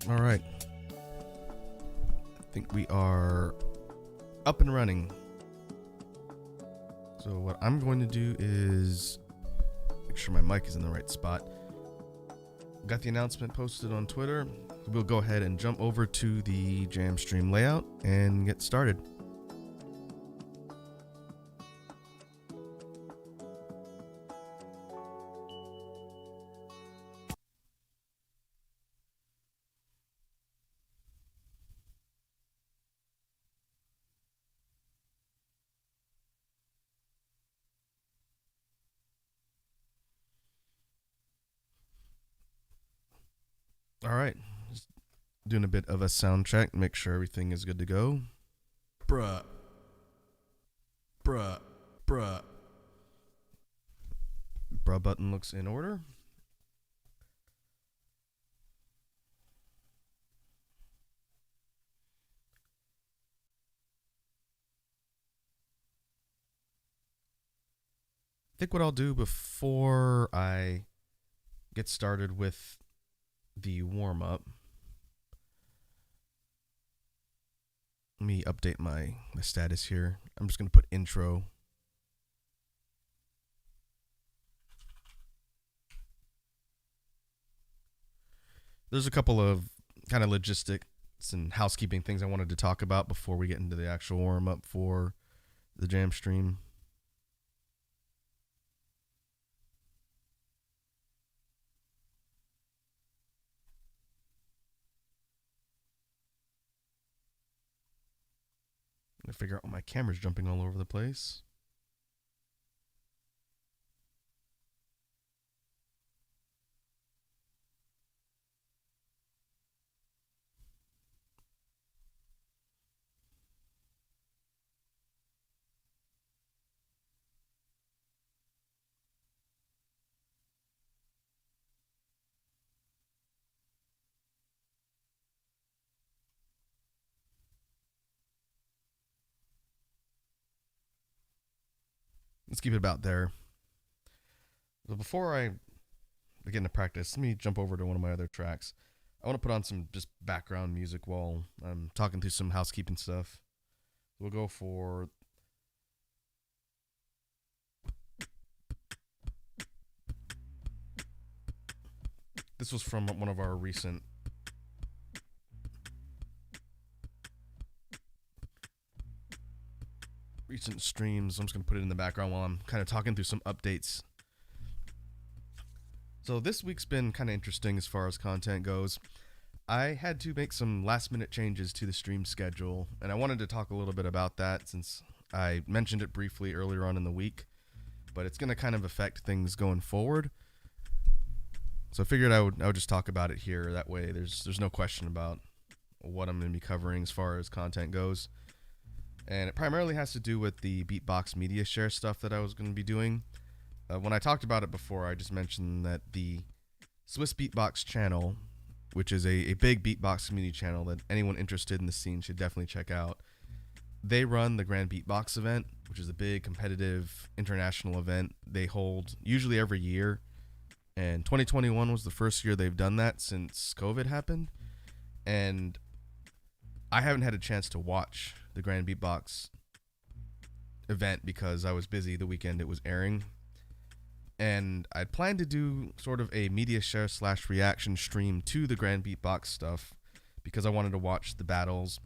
All right. I think we are up and running. So what I'm going to do is make sure my mic is in the right spot. Got the announcement posted on Twitter. We'll go ahead and jump over to the Jam stream layout and get started. All right, just doing a bit of a sound check, make sure everything is good to go. Bruh. Bruh. Bruh. Bruh button looks in order. I think what I'll do before I get started with the warm-up, let me update my status here. I'm just going to put intro. There's a couple of kind of logistics and housekeeping things I wanted to talk about before we get into the actual warm-up for the Jam stream. I'm gonna figure out why my camera's jumping all over the place. Let's keep it about there. So before I begin to practice, let me jump over to one of my other tracks. I want to put on some just background music while I'm talking through some housekeeping stuff. We'll go for this was from one of our recent streams. I'm just going to put it in the background while I'm kind of talking through some updates. So this week's been kind of interesting as far as content goes. I had to make some last minute changes to the stream schedule, and I wanted to talk a little bit about that since I mentioned it briefly earlier on in the week, but it's going to kind of affect things going forward. So I figured I would just talk about it here. That way there's no question about what I'm going to be covering as far as content goes. And it primarily has to do with the Beatbox Media Share stuff that I was going to be doing. When I talked about it before, I just mentioned that the Swiss Beatbox channel, which is a big beatbox community channel that anyone interested in the scene should definitely check out, they run the Grand Beatbox event, which is a big competitive international event they hold usually every year. And 2021 was the first year they've done that since COVID happened. And I haven't had a chance to watch the Grand Beatbox event because I was busy the weekend it was airing. And I'd planned to do sort of a media share / reaction stream to the Grand Beatbox stuff because I wanted to watch the battles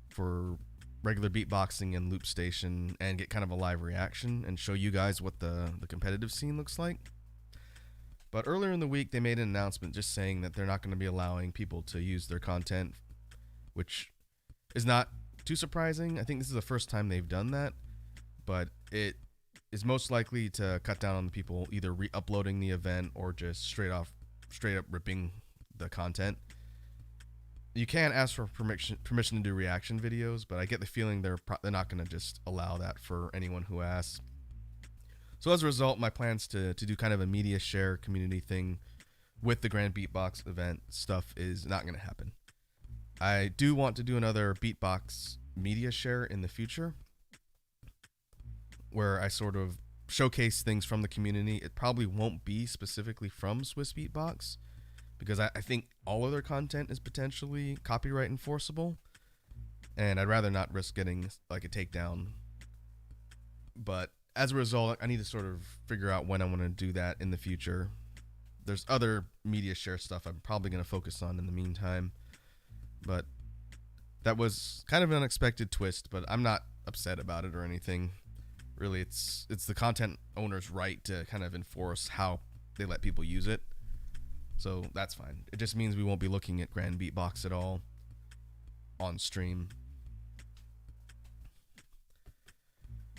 for regular beatboxing and loop station and get kind of a live reaction and show you guys what the competitive scene looks like. But earlier in the week, they made an announcement just saying that they're not going to be allowing people to use their content, which is not too surprising. I think this is the first time they've done that, but it is most likely to cut down on people either re-uploading the event or just straight up ripping the content. You can ask for permission to do reaction videos, but I get the feeling they're not going to just allow that for anyone who asks. So as a result, my plans to do kind of a media share community thing with the Grand Beatbox event stuff is not going to happen. I do want to do another Beatbox media share in the future where I sort of showcase things from the community. It probably won't be specifically from Swiss Beatbox, because I think all of their content is potentially copyright enforceable, and I'd rather not risk getting like a takedown. But as a result, I need to sort of figure out when I want to do that in the future. There's other media share stuff I'm probably going to focus on in the meantime, but that was kind of an unexpected twist, but I'm not upset about it or anything. Really, it's the content owner's right to kind of enforce how they let people use it. So that's fine. It just means we won't be looking at Grand Beatbox at all on stream.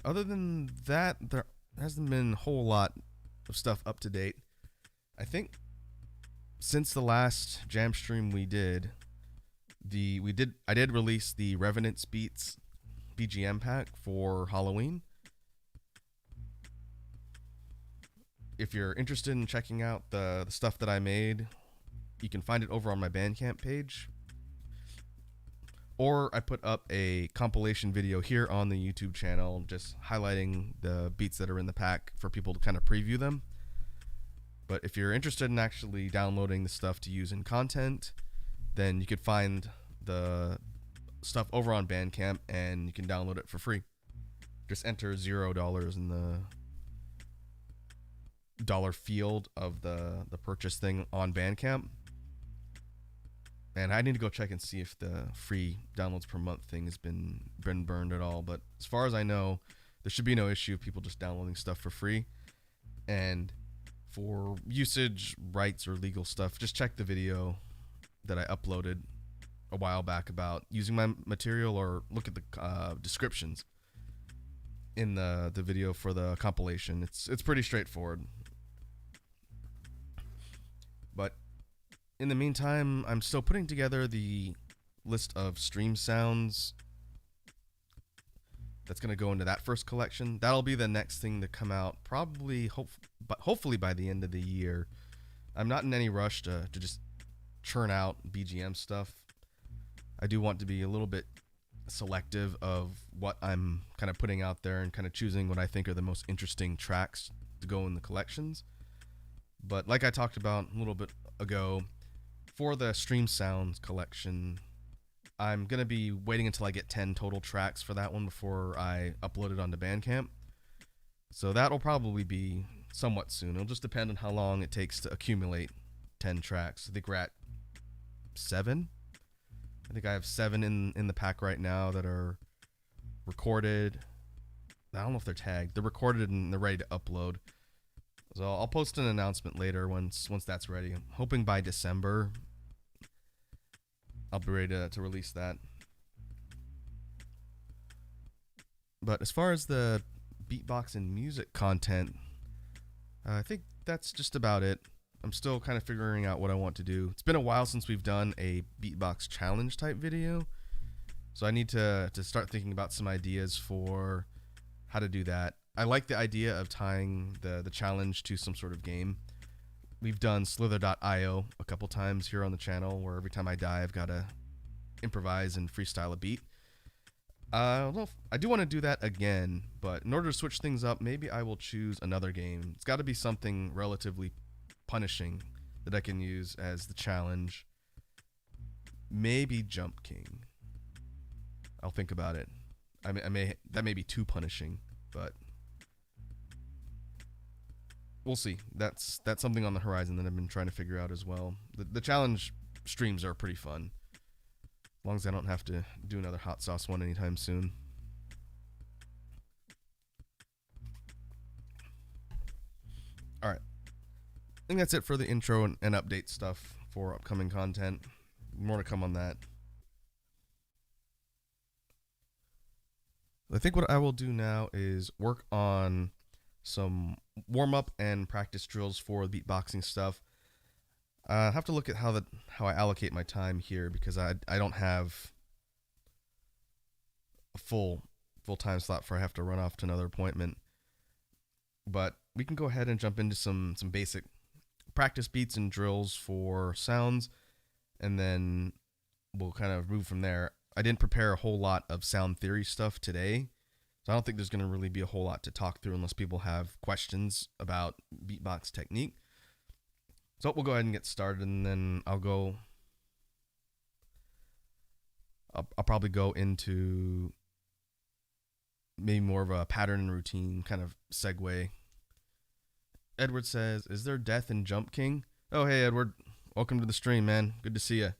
Other than that, there hasn't been a whole lot of stuff up to date. I think since the last jam stream we did, I did release the Revenant's Beats BGM pack for Halloween. If you're interested in checking out the stuff that I made, you can find it over on my Bandcamp page. Or I put up a compilation video here on the YouTube channel just highlighting the beats that are in the pack for people to kind of preview them. But if you're interested in actually downloading the stuff to use in content, then you could find the stuff over on Bandcamp and you can download it for free. Just enter $0 in the dollar field of the purchase thing on Bandcamp. And I need to go check and see if the free downloads per month thing has been burned at all. But as far as I know, there should be no issue of people just downloading stuff for free. And for usage rights or legal stuff, just check the video that I uploaded a while back about using my material, or look at the descriptions in the video for the compilation. It's pretty straightforward. But in the meantime, I'm still putting together the list of stream sounds that's going to go into that first collection. That'll be the next thing to come out, probably, hopefully by the end of the year. I'm not in any rush to just churn out BGM stuff. I do want to be a little bit selective of what I'm kind of putting out there and kind of choosing what I think are the most interesting tracks to go in the collections. But like I talked about a little bit ago, for the Stream Sounds collection, I'm going to be waiting until I get 10 total tracks for that one before I upload it onto Bandcamp. So that'll probably be somewhat soon. It'll just depend on how long it takes to accumulate 10 tracks. I think we're at 7. I think I have 7 in the pack right now that are recorded. I don't know if they're tagged. They're recorded and they're ready to upload. So I'll post an announcement later once that's ready. I'm hoping by December I'll be ready to release that. But as far as the beatbox and music content, I think that's just about it. I'm still kind of figuring out what I want to do. It's been a while since we've done a beatbox challenge type video, so I need to start thinking about some ideas for how to do that. I like the idea of tying the challenge to some sort of game. We've done Slither.io a couple times here on the channel, where every time I die, I've got to improvise and freestyle a beat. I don't know if I do want to do that again, but in order to switch things up, maybe I will choose another game. It's got to be something relatively punishing that I can use as the challenge. Maybe Jump King. I'll think about it. That may be too punishing, but we'll see. That's something on the horizon that I've been trying to figure out as well. The challenge streams are pretty fun, as long as I don't have to do another hot sauce one anytime soon. All right. I think that's it for the intro and update stuff for upcoming content. More to come on that. I think what I will do now is work on some warm-up and practice drills for the beatboxing stuff. I have to look at how I allocate my time here, because I don't have a full time slot for I have to run off to another appointment. But we can go ahead and jump into some basic practice beats and drills for sounds, and then we'll kind of move from there. I didn't prepare a whole lot of sound theory stuff today, so I don't think there's going to really be a whole lot to talk through unless people have questions about beatbox technique. So we'll go ahead and get started, and then I'll probably go into maybe more of a pattern and routine kind of segue. Edward says, "Is there death in Jump King?" Oh, hey Edward, welcome to the stream, man. Good to see you.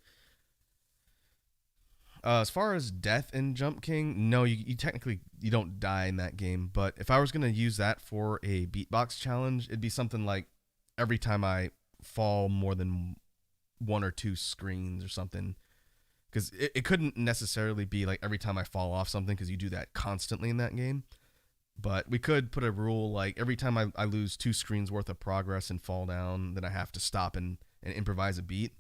As far as death in Jump King, no, you technically you don't die in that game. But if I was gonna use that for a beatbox challenge, it'd be something like every time I fall more than one or two screens or something. Because it couldn't necessarily be like every time I fall off something, because you do that constantly in that game. But we could put a rule like every time I lose 2 screens worth of progress and fall down, then I have to stop and improvise a beat.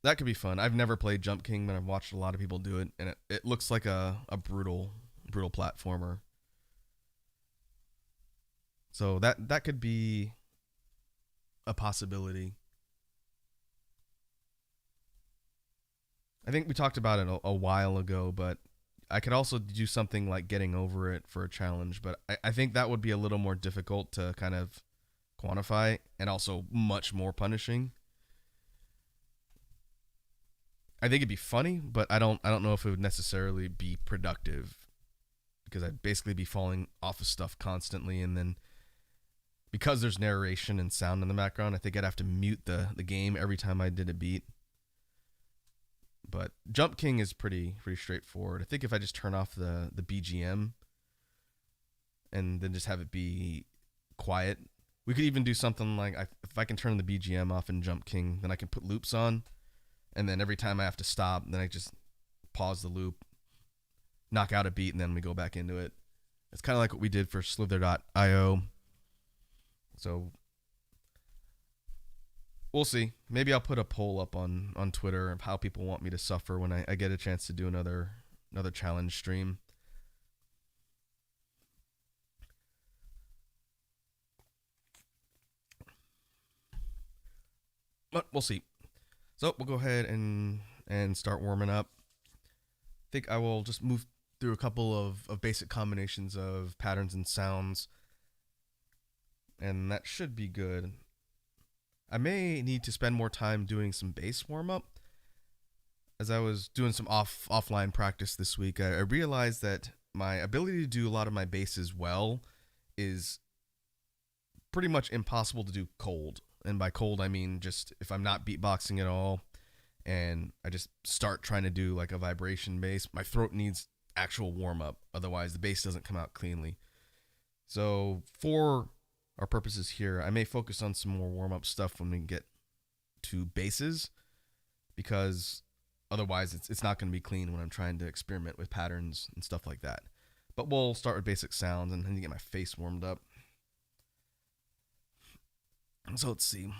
That could be fun. I've never played Jump King, but I've watched a lot of people do it, and it looks like a brutal platformer. So that could be a possibility. I think we talked about it a while ago, but I could also do something like getting over it for a challenge, but I think that would be a little more difficult to kind of quantify and also much more punishing. I think it'd be funny, but I don't know if it would necessarily be productive, because I'd basically be falling off of stuff constantly, and then because there's narration and sound in the background, I think I'd have to mute the game every time I did a beat. But Jump King is pretty straightforward. I think if I just turn off the BGM and then just have it be quiet, we could even do something like if I can turn the BGM off in Jump King, then I can put loops on, and then every time I have to stop, then I just pause the loop, knock out a beat, and then we go back into it. It's kind of like what we did for Slither.io. So we'll see. Maybe I'll put a poll up on Twitter of how people want me to suffer when I get a chance to do another challenge stream. But we'll see. So we'll go ahead and start warming up. I think I will just move through a couple of basic combinations of patterns and sounds, and that should be good. I may need to spend more time doing some bass warm-up. As I was doing some offline practice this week, I realized that my ability to do a lot of my basses well is pretty much impossible to do cold. And by cold, I mean just if I'm not beatboxing at all and I just start trying to do like a vibration bass, my throat needs actual warm-up. Otherwise, the bass doesn't come out cleanly. So for our purposes here, I may focus on some more warm-up stuff when we get to basses, because otherwise it's not going to be clean when I'm trying to experiment with patterns and stuff like that. But we'll start with basic sounds and then get my face warmed up. So let's see.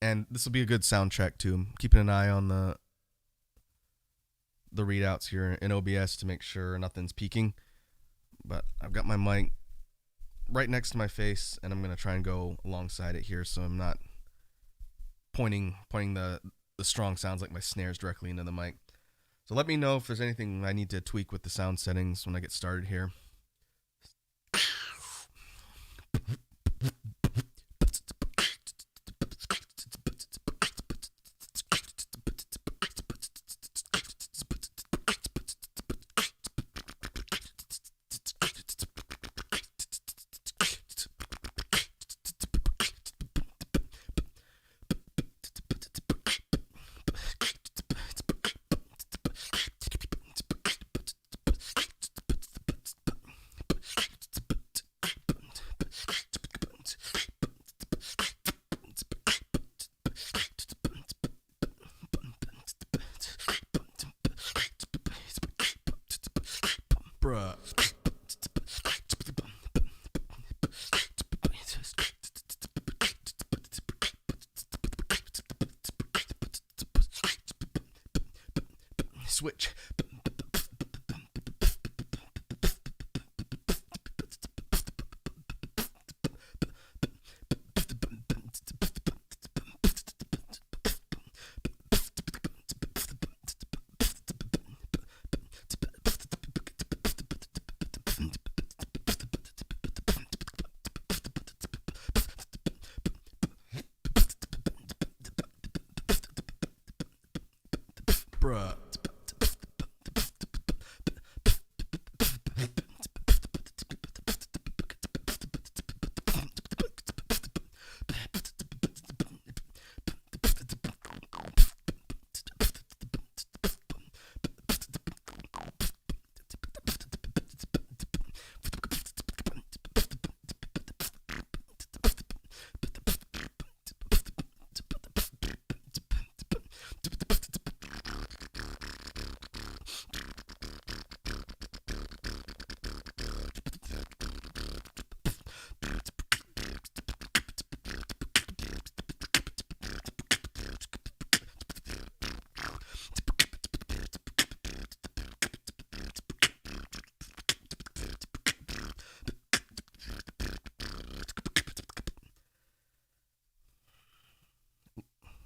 And this will be a good sound check too. I'm keeping an eye on the readouts here in OBS to make sure nothing's peaking. But I've got my mic right next to my face, and I'm going to try and go alongside it here so I'm not pointing the strong sounds like my snares directly into the mic. So let me know if there's anything I need to tweak with the sound settings when I get started here. Bruh. Switch. Bruh.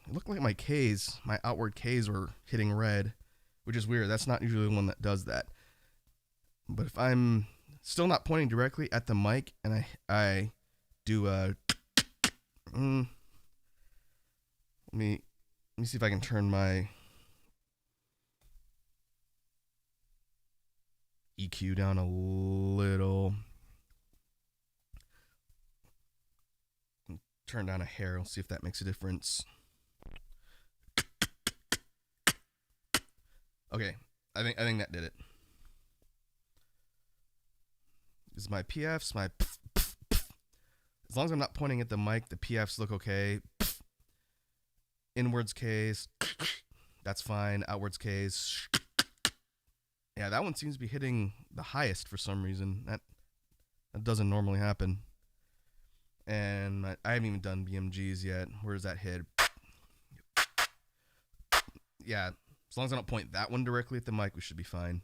It looked like my outward Ks were hitting red, which is weird. That's not usually the one that does that. But if I'm still not pointing directly at the mic and I do a let me see if I can turn my EQ down a little. Turn down a hair. We'll see if that makes a difference. Okay, I think that did it. This is my PFs, my as long as I'm not pointing at the mic, the PFs look okay. Inwards Ks, that's fine. Outwards Ks, yeah, that one seems to be hitting the highest for some reason. That doesn't normally happen. And I haven't even done BMGs yet. Where's that hit? Yeah, as long as I don't point that one directly at the mic, we should be fine.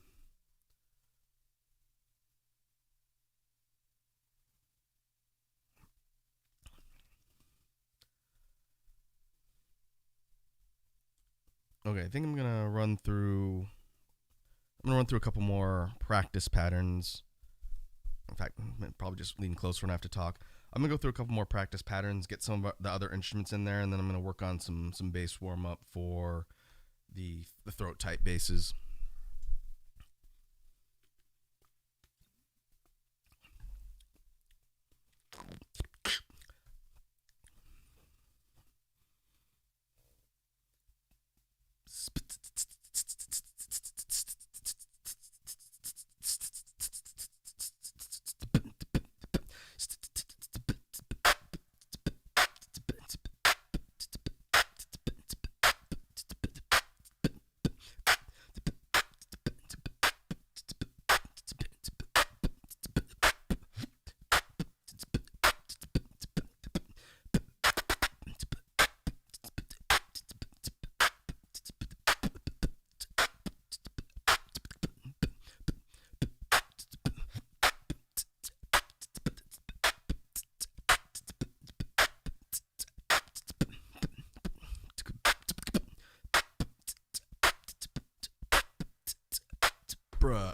Okay, I think I'm gonna run through a couple more practice patterns. In fact, I'm probably just lean closer when I have to talk. I'm gonna go through a couple more practice patterns, get some of the other instruments in there, and then I'm gonna work on some bass warm up for the throat type basses. Bruh.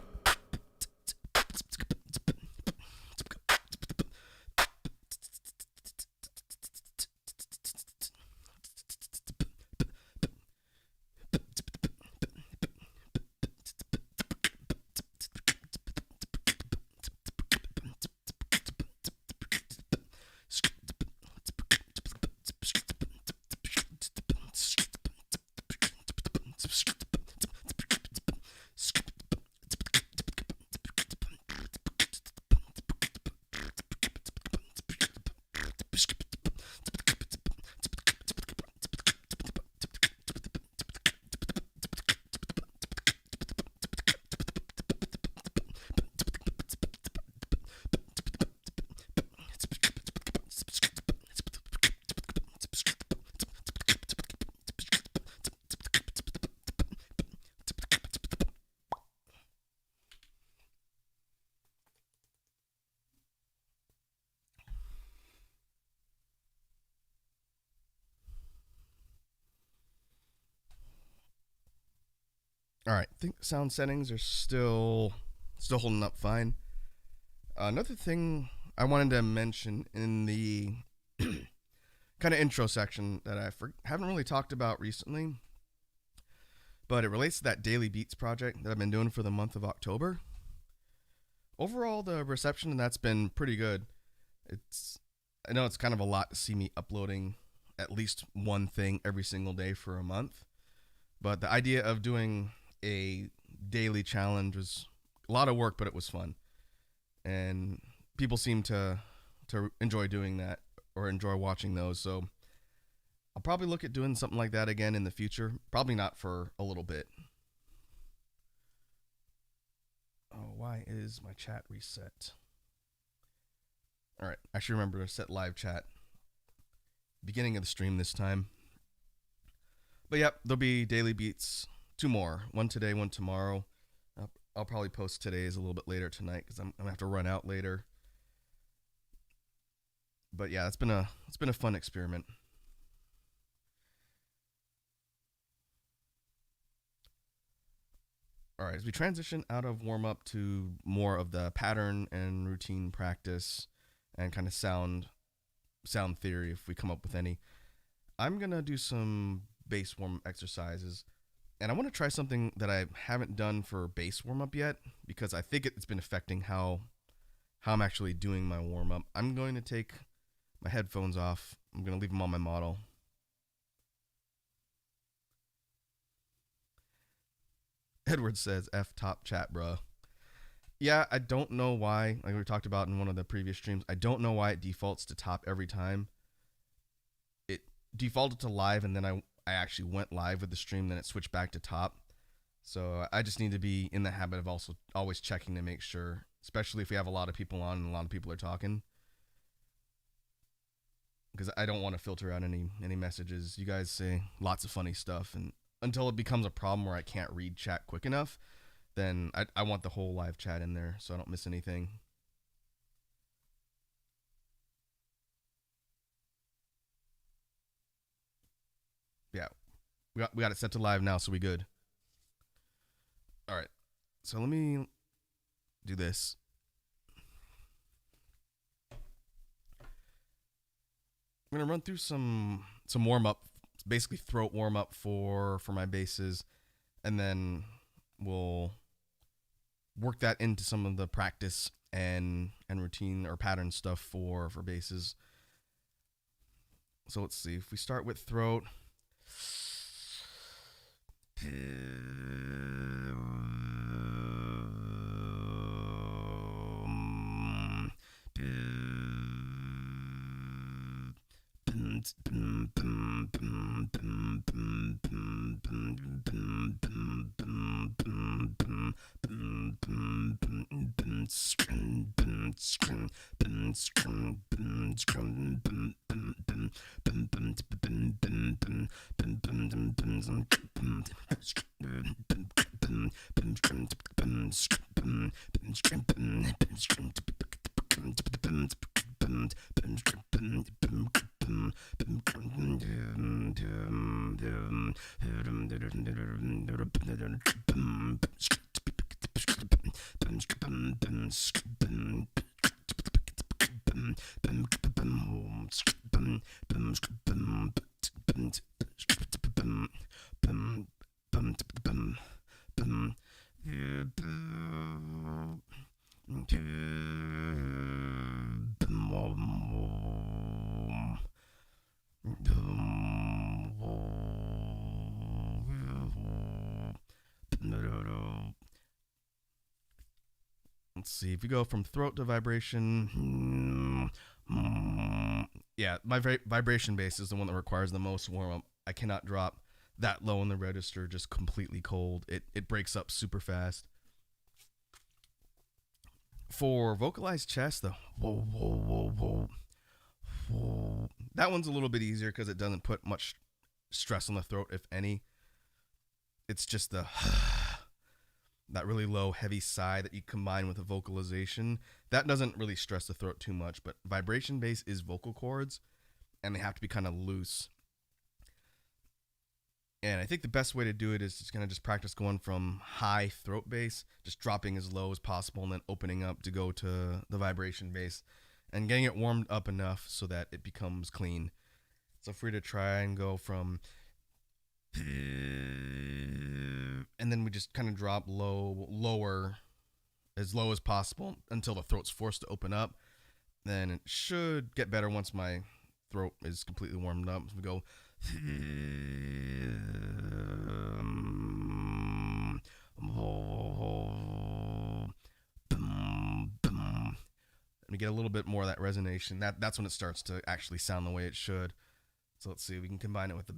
All right, I think sound settings are still holding up fine. Another thing I wanted to mention in the kind of intro section that I haven't really talked about recently but it relates to that daily beats project that I've been doing for the month of October. Overall, the reception in that's been pretty good. It's I know it's kind of a lot to see me uploading at least one thing every single day for a month, but the idea of doing a daily challenge was a lot of work, but it was fun, and people seem to enjoy doing that or enjoy watching those. So I'll probably look at doing something like that again in the future. Probably not for a little bit. Oh, why is my chat reset? All right, actually remember to set live chat beginning of the stream this time. But yep, there'll be daily beats, two more, one today, one tomorrow. I'll probably post today's a little bit later tonight because I'm gonna have to run out later. But yeah, it's been a fun experiment. All right, as we transition out of warm up to more of the pattern and routine practice and kind of sound theory, if we come up with any, I'm gonna do some bass warm up exercises, and I want to try something that I haven't done for bass warm up yet because I think it's been affecting how I'm actually doing my warm up. I'm going to take my headphones off. I'm gonna leave them on my model. Edward says, F top chat, bruh. Yeah, I don't know why, like we talked about in one of the previous streams, I don't know why it defaults to top every time. It defaulted to live, and then I actually went live with the stream, then it switched back to top. So I just need to be in the habit of also always checking to make sure, especially if we have a lot of people on and a lot of people are talking. Because I don't want to filter out any messages. You guys say lots of funny stuff, and until it becomes a problem where I can't read chat quick enough, then I want the whole live chat in there so I don't miss anything. Yeah, we got it set to live now, so we good. All right, so let me do this. I'm gonna run through some warm up, basically throat warm up for my basses, and then we'll work that into some of the practice and routine or pattern stuff for basses. So let's see if we start with throat. Let's see if we go from throat to vibration. Yeah, my vibration bass is the one that requires the most warm up. I cannot drop that low in the register just completely cold. It breaks up super fast. For vocalized chest, the whoa, whoa, whoa, whoa, whoa, that one's a little bit easier because it doesn't put much stress on the throat, if any. It's just the that really low, heavy sigh that you combine with a vocalization. That doesn't really stress the throat too much, but vibration bass is vocal cords, and they have to be kind of loose. And I think the best way to do it is just just practice going from high throat bass, just dropping as low as possible, and then opening up to go to the vibration bass, and getting it warmed up enough so that it becomes clean. So free to try and go from and then we just kind of drop lower, as low as possible until the throat's forced to open up. Then it should get better once my throat is completely warmed up. So we go. And we get a little bit more of that resonation. That's when it starts to actually sound the way it should. So let's see, we can combine it with the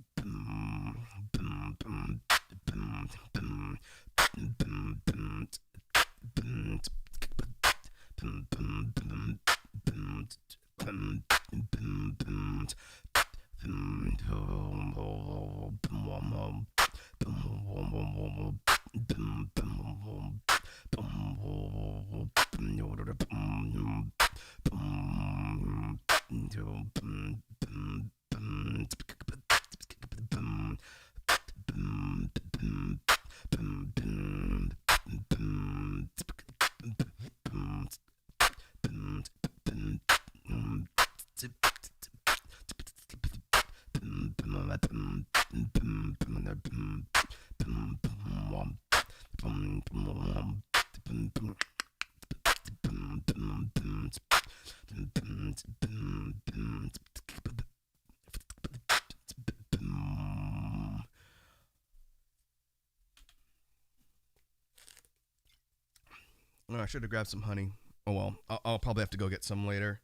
I should have grabbed some honey. Oh well, I'll probably have to go get some later.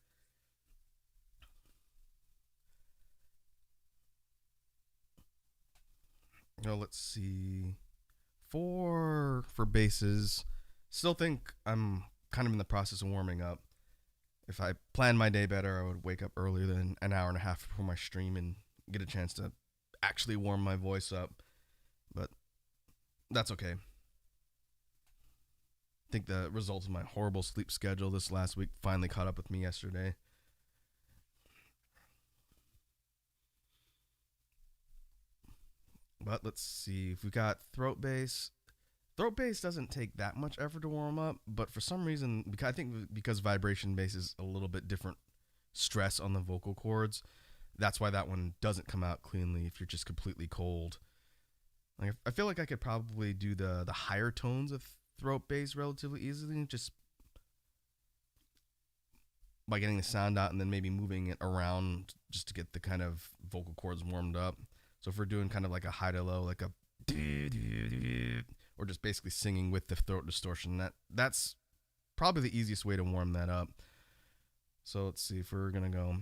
Oh, let's see. For basses, still think I'm kind of in the process of warming up. If I planned my day better, I would wake up earlier than an hour and a half before my stream and get a chance to actually warm my voice up. But that's okay. I think the results of my horrible sleep schedule this last week finally caught up with me yesterday. But let's see, if we got throat bass. Throat bass doesn't take that much effort to warm up, but for some reason, I think because vibration bass is a little bit different stress on the vocal cords, that's why that one doesn't come out cleanly if you're just completely cold. Like, I feel like I could probably do the higher tones of throat bass relatively easily, just by getting the sound out and then maybe moving it around just to get the kind of vocal cords warmed up. So if we're doing kind of like a high to low, like a or just basically singing with the throat distortion, that's probably the easiest way to warm that up. So let's see if we're gonna go.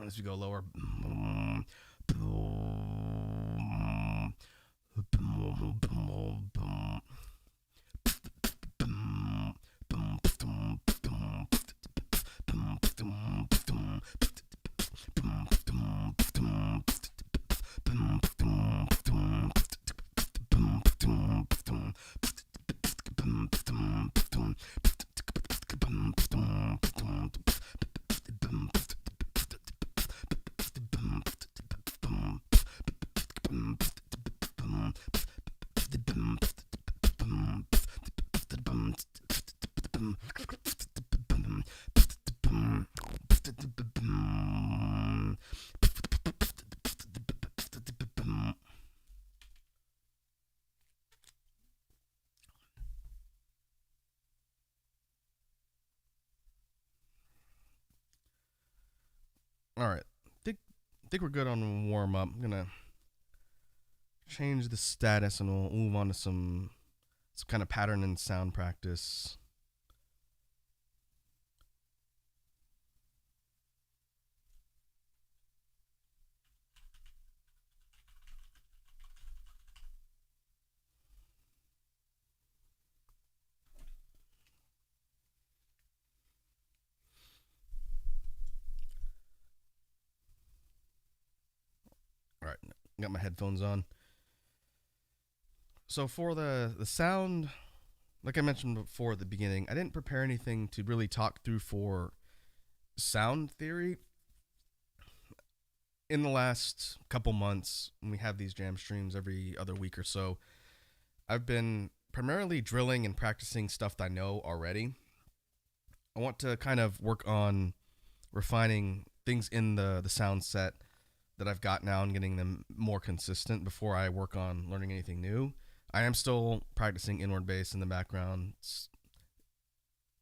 As we go lower. All right, think we're good on warm up. I'm gonna change the status and we'll move on to some kind of pattern and sound practice. Got my headphones on. So for the sound, like I mentioned before at the beginning, I didn't prepare anything to really talk through for sound theory. In the last couple months, when we have these jam streams every other week or so, I've been primarily drilling and practicing stuff that I know already. I want to kind of work on refining things in the sound set that I've got now and getting them more consistent before I work on learning anything new. I am still practicing inward bass in the background. It's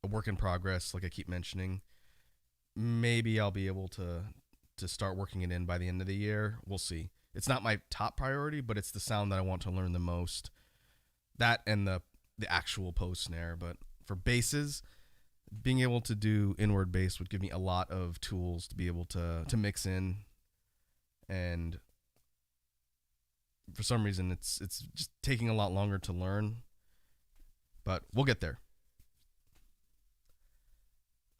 a work in progress, like I keep mentioning. Maybe I'll be able to start working it in by the end of the year. We'll see. It's not my top priority, but it's the sound that I want to learn the most. That and the actual post snare. But for basses, being able to do inward bass would give me a lot of tools to be able to mix in. And for some reason, it's just taking a lot longer to learn. But we'll get there.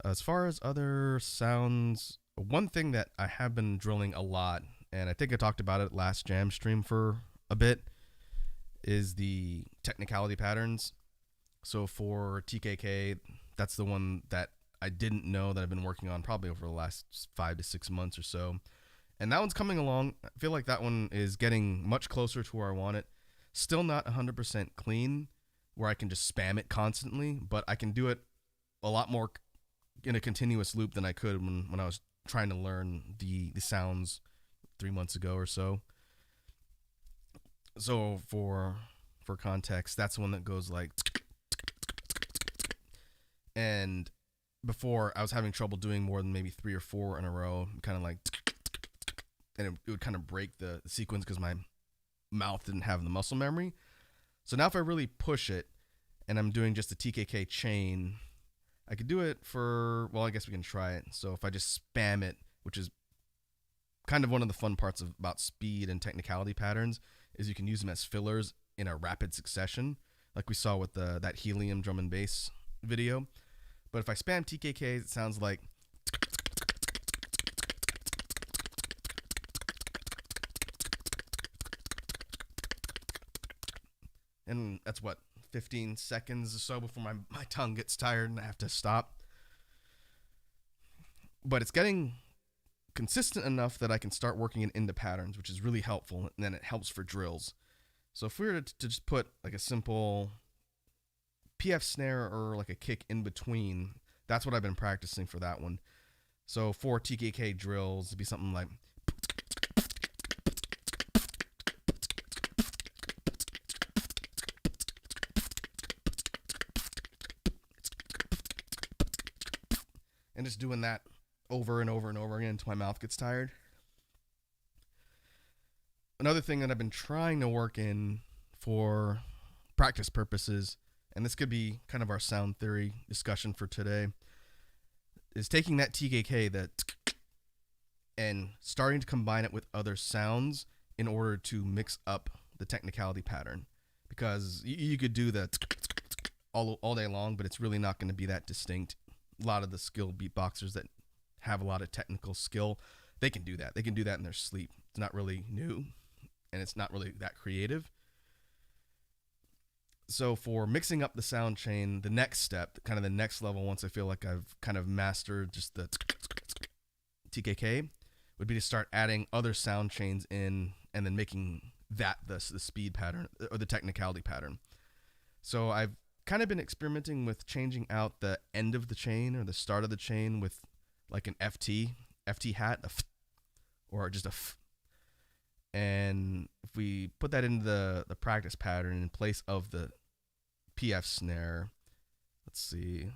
As far as other sounds, one thing that I have been drilling a lot, and I think I talked about it last jam stream for a bit, is the technicality patterns. So for TKK, that's the one that I didn't know that I've been working on probably over the last 5 to 6 months or so. And that one's coming along. I feel like that one is getting much closer to where I want it. Still not 100% clean, where I can just spam it constantly, but I can do it a lot more in a continuous loop than I could when I was trying to learn the sounds 3 months ago or so. So for context, that's the one that goes like, and before I was having trouble doing more than maybe 3 or 4 in a row, kind of like, and it would kind of break the sequence because my mouth didn't have the muscle memory. So now if I really push it and I'm doing just a TKK chain, I could do it for, well, I guess we can try it. So if I just spam it, which is kind of one of the fun parts about speed and technicality patterns, is you can use them as fillers in a rapid succession, like we saw with that helium drum and bass video. But if I spam TKK, it sounds like, and that's what, 15 seconds or so before my tongue gets tired and I have to stop. But it's getting consistent enough that I can start working it into patterns, which is really helpful, and then it helps for drills. So if we were to just put like a simple PF snare or like a kick in between, that's what I've been practicing for that one. So for TKK drills, it'd be something like, and just doing that over and over and over again until my mouth gets tired. Another thing that I've been trying to work in for practice purposes, and this could be kind of our sound theory discussion for today, is taking that TKK and starting to combine it with other sounds in order to mix up the technicality pattern. Because you could do the all day long, but it's really not going to be that distinct. A lot of the skilled beatboxers that have a lot of technical skill, they can do that. They can do that in their sleep. It's not really new, and it's not really that creative. So for mixing up the sound chain, the next step, kind of the next level, once I feel like I've kind of mastered just the TKK, would be to start adding other sound chains in and then making that the speed pattern or the technicality pattern. So I've kind of been experimenting with changing out the end of the chain or the start of the chain with like an FT hat, or just a f. And if we put that into the practice pattern in place of the PF snare, let's see,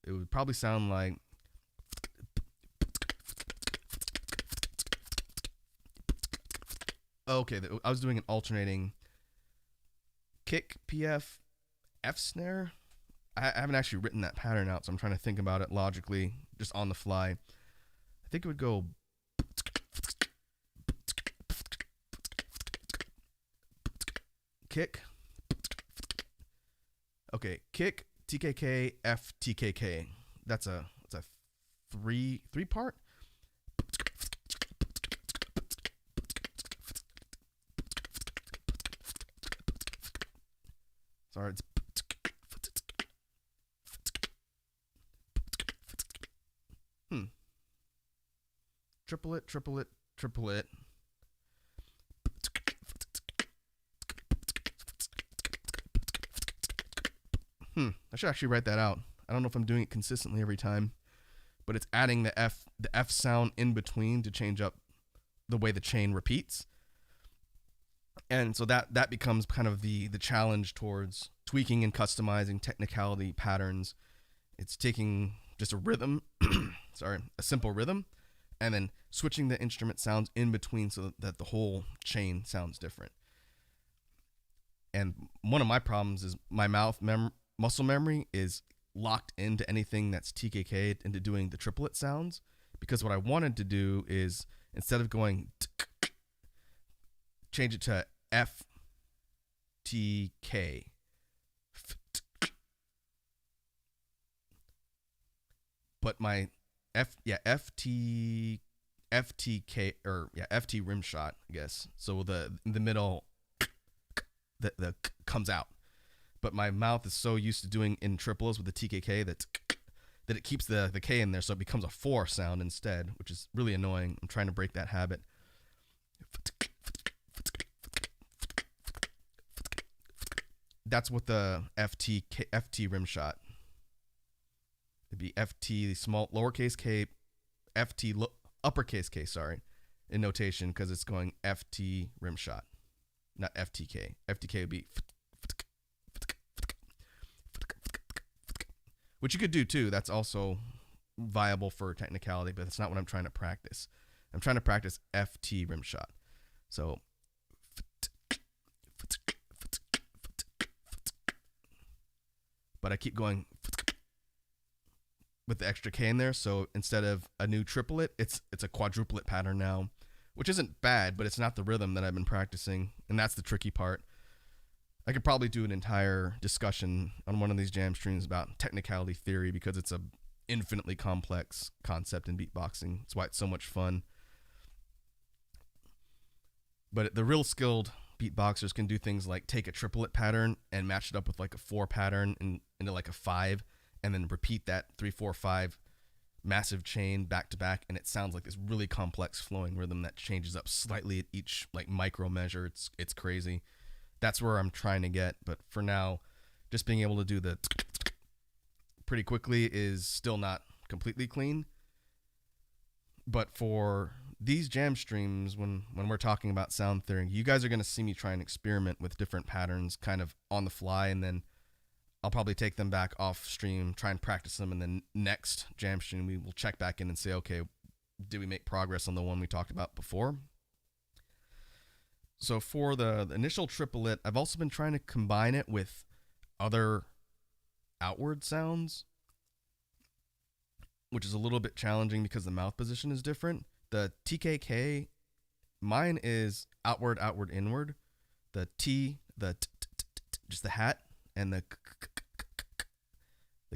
it would probably sound like, okay, I was doing an alternating kick, PF, F snare. I haven't actually written that pattern out, so I'm trying to think about it logically, just on the fly. I think it would go kick. Okay, kick, TKK, F, TKK. That's a three part. Sorry, it's triplet, triplet, triplet. I should actually write that out. I don't know if I'm doing it consistently every time, but it's adding the F sound in between to change up the way the chain repeats. And so that becomes kind of the challenge towards tweaking and customizing technicality patterns. It's taking just a rhythm, a simple rhythm, and then switching the instrument sounds in between so that the whole chain sounds different. And one of my problems is my muscle memory is locked into anything that's TKK'd into doing the triplet sounds, because what I wanted to do is, instead of going change it to FTK. But my FTK FT rim shot, I guess. So the middle the comes out. But my mouth is so used to doing in triplets with the TKK that it keeps the K in there, so it becomes a 4 sound instead, which is really annoying. I'm trying to break that habit. That's what the FT rim shot. It'd be FT small lowercase k, FT uppercase K, sorry, in notation, because it's going FT rim shot, not FTK. FTK would be, which you could do too. That's also viable for technicality, but that's not what I'm trying to practice. I'm trying to practice FT rim shot. So, but I keep going with the extra K in there. So instead of a new triplet, it's a quadruplet pattern now, which isn't bad, but it's not the rhythm that I've been practicing. And that's the tricky part. I could probably do an entire discussion on one of these jam streams about technicality theory, because it's a infinitely complex concept in beatboxing. That's why it's so much fun. But the real skilled beatboxers can do things like take a triplet pattern and match it up with like a 4 pattern into like a 5, and then repeat that 3, 4, 5 massive chain back to back, and it sounds like this really complex flowing rhythm that changes up slightly at each like micro measure. It's crazy. That's where I'm trying to get, but for now, just being able to do the pretty quickly is still not completely clean. But for these jam streams, when we're talking about sound theory, you guys are going to see me try and experiment with different patterns kind of on the fly, and then I'll probably take them back off stream, try and practice them, and then next jam stream we will check back in and say, okay, did we make progress on the one we talked about before? So for the initial triplet, I've also been trying to combine it with other outward sounds, which is a little bit challenging because the mouth position is different. The TKK, mine is outward, outward, inward. The T, just the hat, and the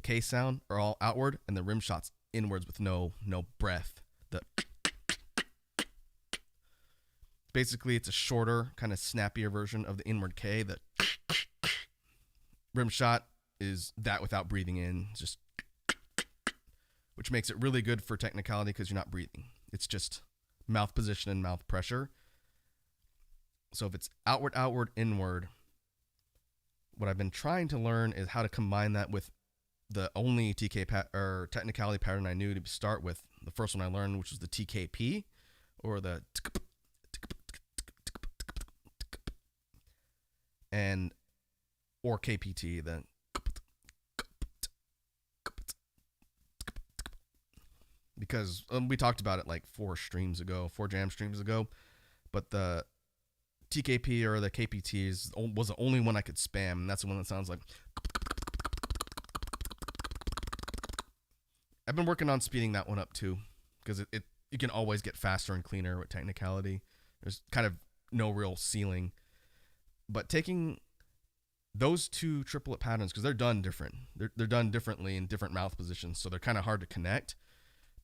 K sound are all outward, and the rim shot's inwards with no breath. Basically, it's a shorter, kind of snappier version of the inward K. The rim shot is that without breathing in, just, which makes it really good for technicality because you're not breathing. It's just mouth position and mouth pressure. So if it's outward, outward, inward, what I've been trying to learn is how to combine that with the only or technicality pattern I knew to start with. The first one I learned, which was the TKP, or the or KPT, the because we talked about it like 4 jam streams ago, but the TKP or the KPT was the only one I could spam, and that's the one that sounds like. I've been working on speeding that one up too, because you can always get faster and cleaner with technicality. There's kind of no real ceiling. But taking those 2 triplet patterns, because they're done different. They're done differently in different mouth positions, so they're kind of hard to connect.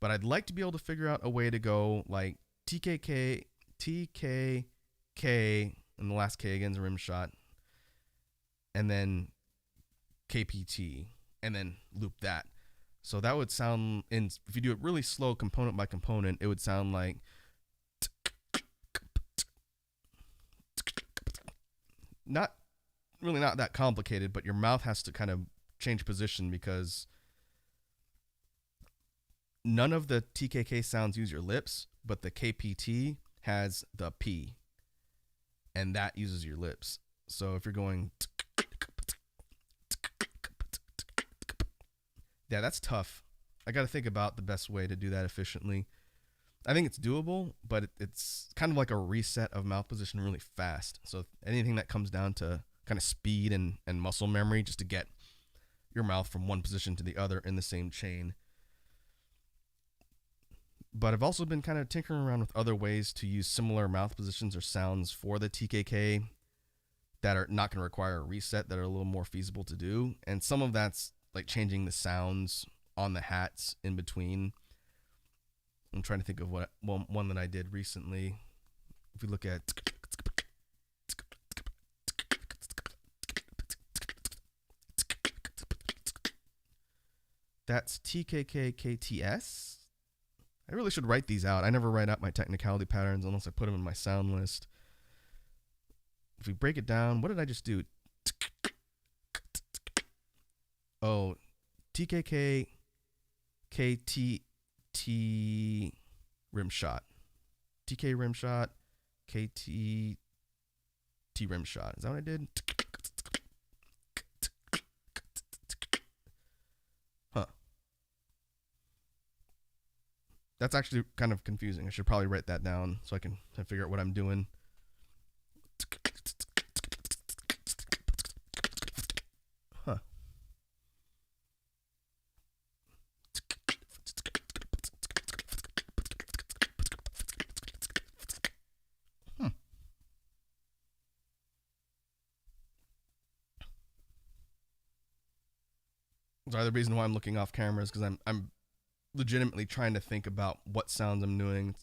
But I'd like to be able to figure out a way to go like TKK, and the last K again is a rim shot, and then KPT and then loop that. So that would sound, if you do it really slow component by component, it would sound like not really not that complicated, but your mouth has to kind of change position because none of the TKK sounds use your lips, but the KPT has the P, and that uses your lips. So if you're going, yeah, that's tough. I got to think about the best way to do that efficiently. I think it's doable, but it's kind of like a reset of mouth position really fast. So anything that comes down to kind of speed and muscle memory just to get your mouth from one position to the other in the same chain. But I've also been kind of tinkering around with other ways to use similar mouth positions or sounds for the TKK that are not going to require a reset, that are a little more feasible to do. And some of that's like changing the sounds on the hats in between. I'm trying to think of what one that I did recently. If we look at that's TKK-KTS. I really should write these out. I never write out my technicality patterns unless I put them in my sound list. If we break it down, what did I just do? Oh, TKK, KT, rim shot. TK rim shot, KT, T rim shot. Is that what I did? Huh. That's actually kind of confusing. I should probably write that down so I can figure out what I'm doing. Huh. Sorry, the reason why I'm looking off camera is because I'm legitimately trying to think about what sounds I'm doing.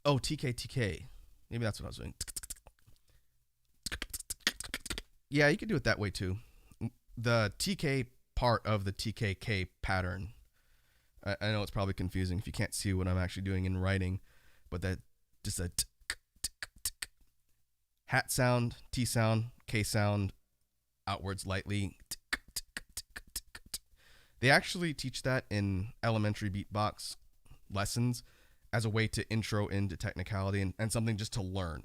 Oh, TK. Maybe that's what I was doing. Yeah, you could do it that way too. The TK part of the TKK pattern. I know it's probably confusing if you can't see what I'm actually doing in writing, but that just a hat sound, T sound, K sound, outwards lightly. They actually teach that in elementary beatbox lessons as a way to intro into technicality and something just to learn,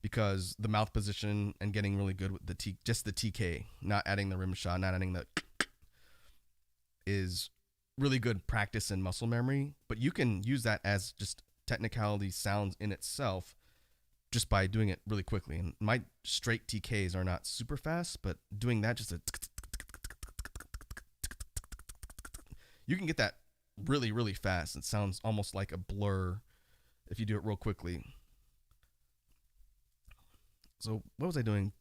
because the mouth position and getting really good with just the TK, not adding the rim shot, not adding the is really good practice and muscle memory. But you can use that as just technicality sounds in itself just by doing it really quickly. And my straight TKs are not super fast, but doing that you can get that really, really fast. It sounds almost like a blur if you do it real quickly. So what was I doing?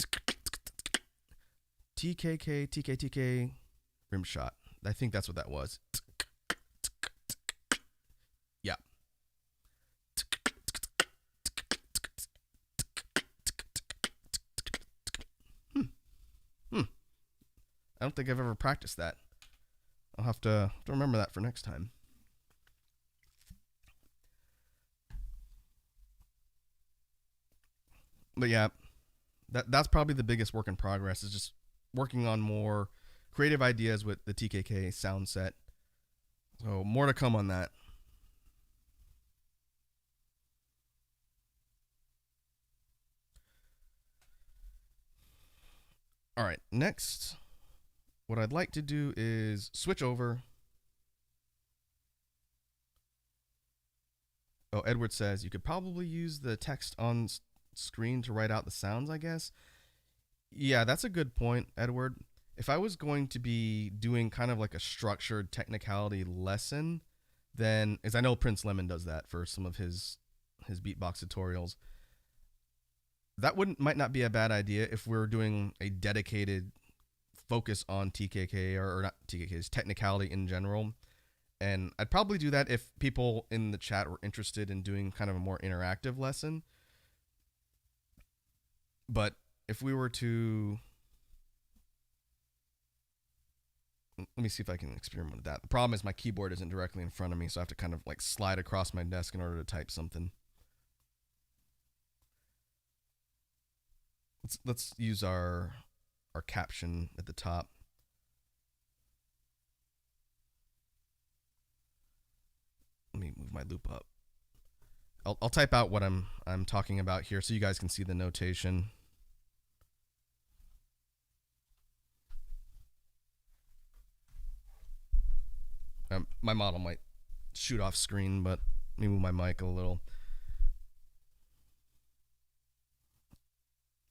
TKK, rim shot. I think that's what that was. Yeah. I don't think I've ever practiced that. I'll have to remember that for next time. But yeah, that's probably the biggest work in progress, is just working on more creative ideas with the TKK sound set. So more to come on that. All right, next, what I'd like to do is switch over. Oh, Edward says you could probably use the text on screen to write out the sounds, I guess. Yeah, that's a good point, Edward. If I was going to be doing kind of like a structured technicality lesson, then, as I know Prince Lemon does that for some of his beatbox tutorials, that might not be a bad idea if we're doing a dedicated focus on TKK or not TKK's technicality in general. And I'd probably do that if people in the chat were interested in doing kind of a more interactive lesson. But if we were to, let me see if I can experiment with that. The problem is my keyboard isn't directly in front of me, so I have to kind of like slide across my desk in order to type something. Let's use our caption at the top. Let me move my loop up. I'll type out what I'm talking about here so you guys can see the notation. My model might shoot off screen, but let me move my mic a little.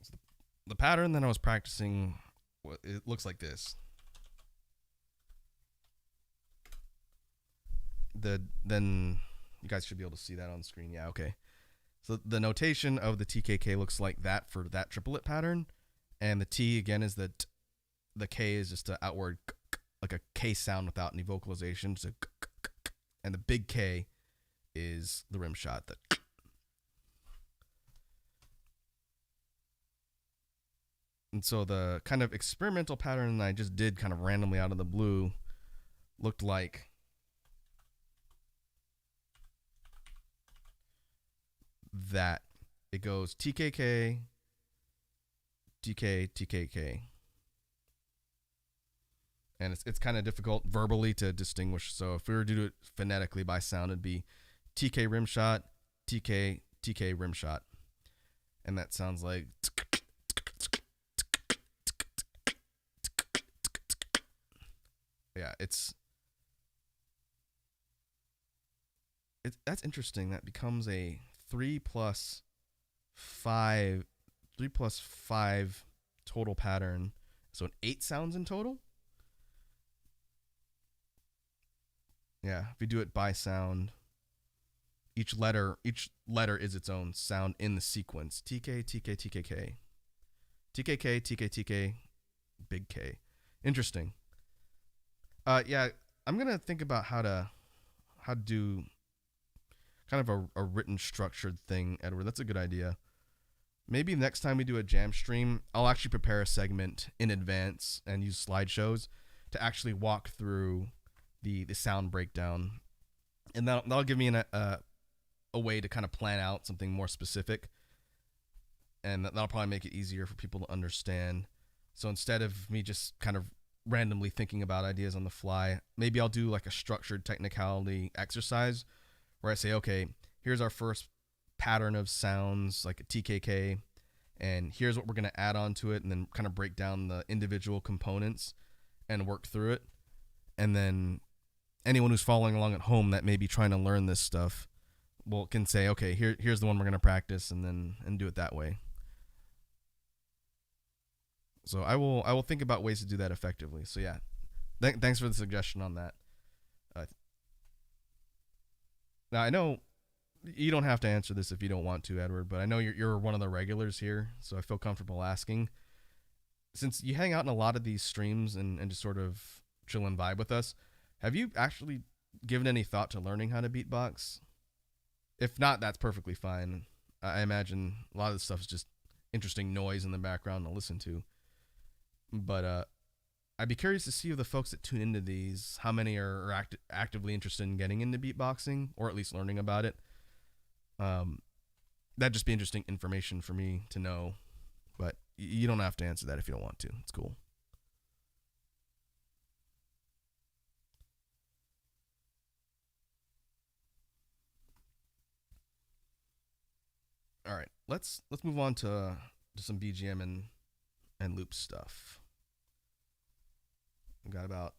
So the pattern that I was practicing, it looks like this. Then you guys should be able to see that on screen. Yeah, okay. So the notation of the TKK looks like that for that triplet pattern, and the T again is the K is just an outward like a K sound without any vocalization, so and the big K is the rim shot. And so the kind of experimental pattern that I just did kind of randomly out of the blue looked like that. It goes TKK, TK, TKK. And it's kind of difficult verbally to distinguish. So if we were to do it phonetically by sound, it'd be TK rim shot, TK, TK rim shot. And that sounds like... Yeah, that's interesting. That becomes a 3 plus 5 total pattern. So an 8 sounds in total. Yeah, if we do it by sound, each letter is its own sound in the sequence. TK, TK, TKK. TKK, TK, TK, big K. Interesting. Yeah, I'm going to think about how to do kind of a written structured thing, Edward. That's a good idea. Maybe next time we do a jam stream, I'll actually prepare a segment in advance and use slideshows to actually walk through the sound breakdown, and that'll give me a way to kind of plan out something more specific, and that'll probably make it easier for people to understand. So instead of me just kind of randomly thinking about ideas on the fly, maybe I'll do like a structured technicality exercise where I say, okay, here's our first pattern of sounds, like a TKK, and here's what we're going to add on to it, and then kind of break down the individual components and work through it. And then anyone who's following along at home that may be trying to learn this stuff can say, okay, here's the one we're going to practice, and do it that way. So I will think about ways to do that effectively. So yeah, thanks for the suggestion on that. Now I know you don't have to answer this if you don't want to, Edward, but I know you're one of the regulars here, so I feel comfortable asking. Since you hang out in a lot of these streams and just sort of chill and vibe with us, have you actually given any thought to learning how to beatbox? If not, that's perfectly fine. I imagine a lot of this stuff is just interesting noise in the background to listen to. But I'd be curious to see if the folks that tune into these, how many are actively interested in getting into beatboxing, or at least learning about it. That'd just be interesting information for me to know. But you don't have to answer that if you don't want to. It's cool. All right, let's move on to some BGM and loop stuff. We've got about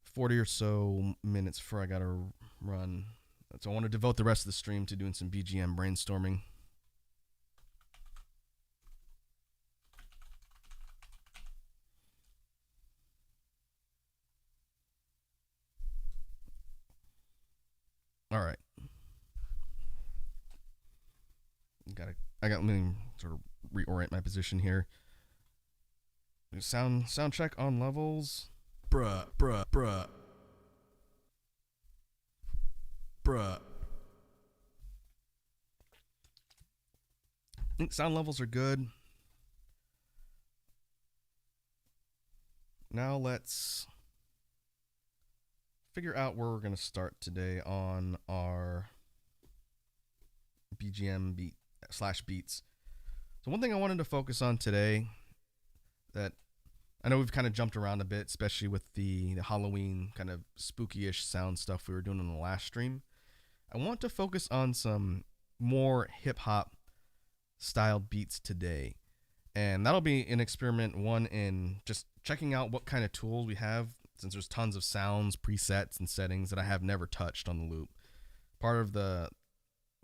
40 or so minutes before I gotta run. So I want to devote the rest of the stream to doing some BGM brainstorming. All right. Let me sort of reorient my position here. Sound check on levels. Bruh. Bruh. I think sound levels are good. Now let's figure out where we're going to start today on our BGM beats. So one thing I wanted to focus on today that I know we've kind of jumped around a bit, especially with the Halloween kind of spooky-ish sound stuff we were doing in the last stream. I want to focus on some more hip-hop styled beats today. And that'll be an experiment one in just checking out what kind of tools we have, since there's tons of sounds, presets, and settings that I have never touched on the loop. Part of the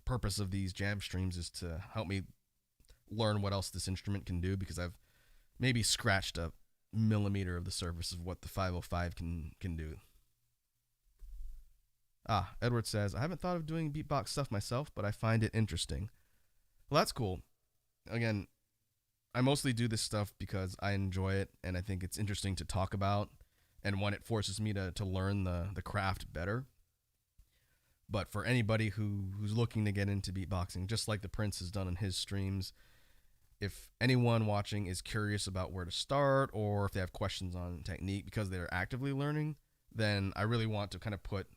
purpose of these jam streams is to help me learn what else this instrument can do, because I've maybe scratched a millimeter of the surface of what the 505 can do. Edward says, I haven't thought of doing beatbox stuff myself, but I find it interesting. Well, that's cool. Again, I mostly do this stuff because I enjoy it, and I think it's interesting to talk about, and one, it forces me to learn the craft better. But for anybody who's looking to get into beatboxing, just like the Prince has done in his streams, if anyone watching is curious about where to start, or if they have questions on technique because they're actively learning, then I really want to kind of put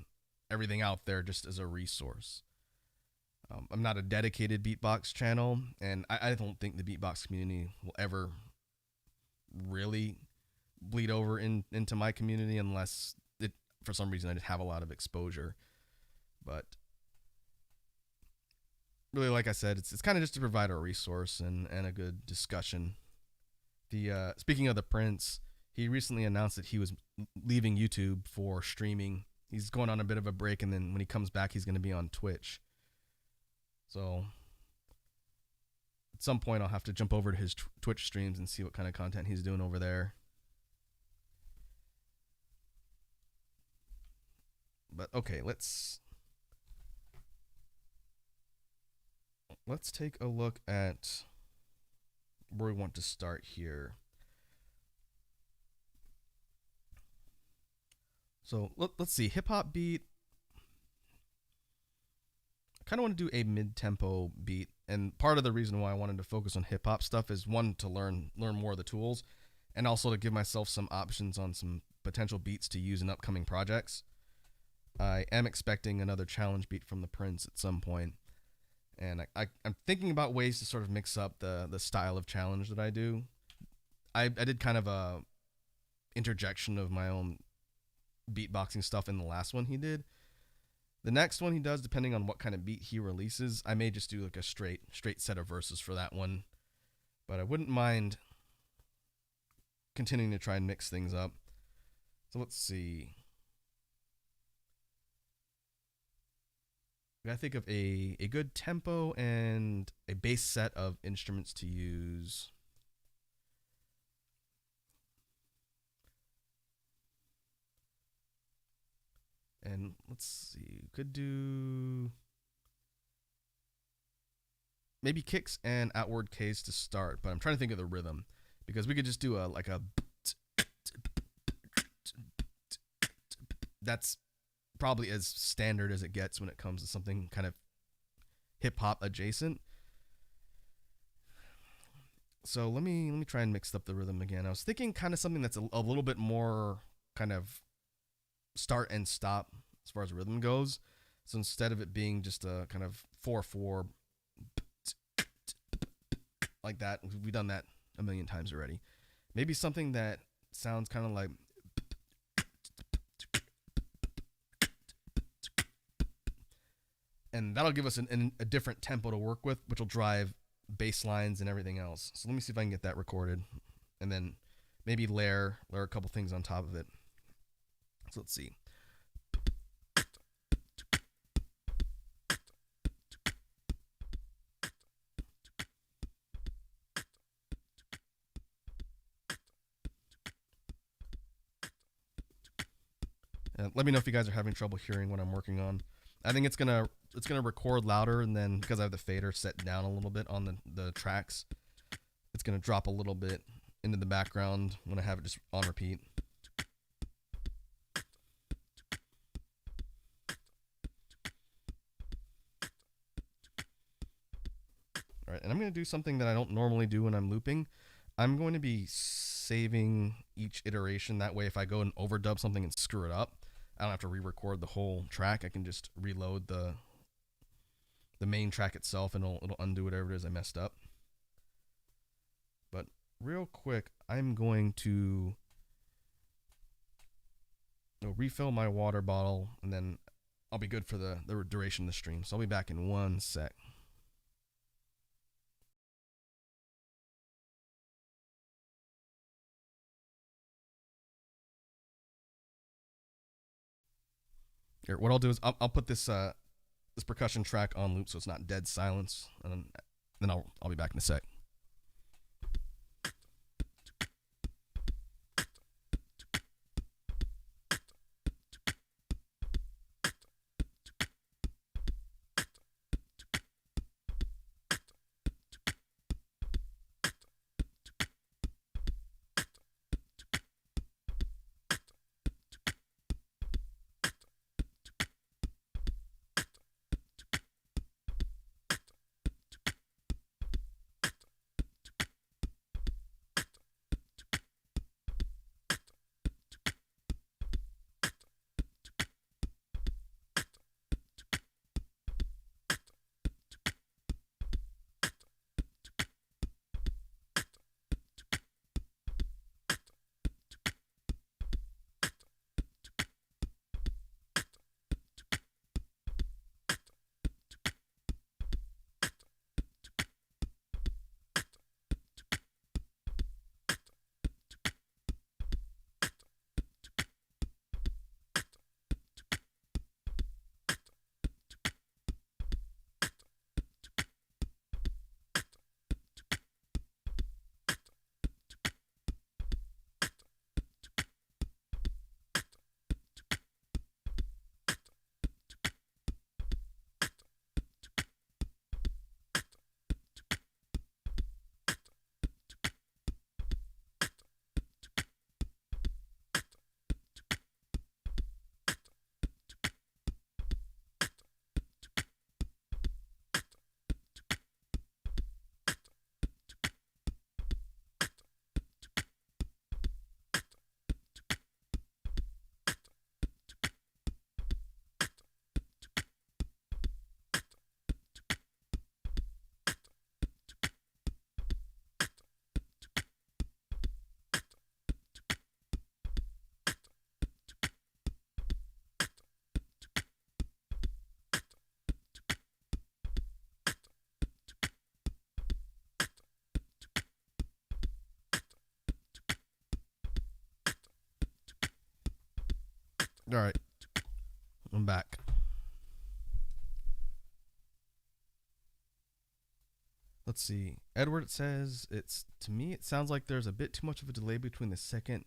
everything out there just as a resource. I'm not a dedicated beatbox channel, and I don't think the beatbox community will ever really bleed over into my community unless it, for some reason, I just have a lot of exposure. But really, like I said, it's kind of just to provide a resource and a good discussion. Speaking of the Prince, he recently announced that he was leaving YouTube for streaming. He's going on a bit of a break, and then when he comes back, he's going to be on Twitch. So at some point, I'll have to jump over to his Twitch streams and see what kind of content he's doing over there. But okay, let's take a look at where we want to start here. So let's see, hip hop beat. I kind of want to do a mid-tempo beat, and part of the reason why I wanted to focus on hip hop stuff is one, to learn more of the tools, and also to give myself some options on some potential beats to use in upcoming projects. I am expecting another challenge beat from the Prince at some point, and I'm thinking about ways to sort of mix up the style of challenge that I do. I did kind of a interjection of my own beatboxing stuff in the last one he did. The next one he does, depending on what kind of beat he releases, I may just do like a straight set of verses for that one. But I wouldn't mind continuing to try and mix things up. So let's see. I think of a good tempo and a base set of instruments to use. And let's see, could do maybe kicks and outward Ks to start, but I'm trying to think of the rhythm, because we could just do a that's probably as standard as it gets when it comes to something kind of hip hop adjacent. So let me try and mix up the rhythm again. I was thinking kind of something that's a little bit more kind of start and stop as far as rhythm goes. So instead of it being just a kind of 4/4 like that, we've done that a million times already. Maybe something that sounds kind of like, and that'll give us a different tempo to work with, which will drive bass lines and everything else. So let me see if I can get that recorded, and then maybe layer a couple things on top of it. So let's see. Let me know if you guys are having trouble hearing what I'm working on. I think it's gonna record louder, and then because I have the fader set down a little bit on the tracks, it's gonna drop a little bit into the background when I have it just on repeat. All right, and I'm going to do something that I don't normally do when I'm looping. I'm going to be saving each iteration. That way, if I go and overdub something and screw it up, I don't have to re-record the whole track. I can just reload the main track itself, and it'll undo whatever it is I messed up. But real quick, I'm going to refill my water bottle, and then I'll be good for the duration of the stream. So I'll be back in 1 sec. Here, what I'll do is I'll put this this percussion track on loop so it's not dead silence, and then I'll be back in a sec. All right, I'm back. Let's see. Edward says to me it sounds like there's a bit too much of a delay between the second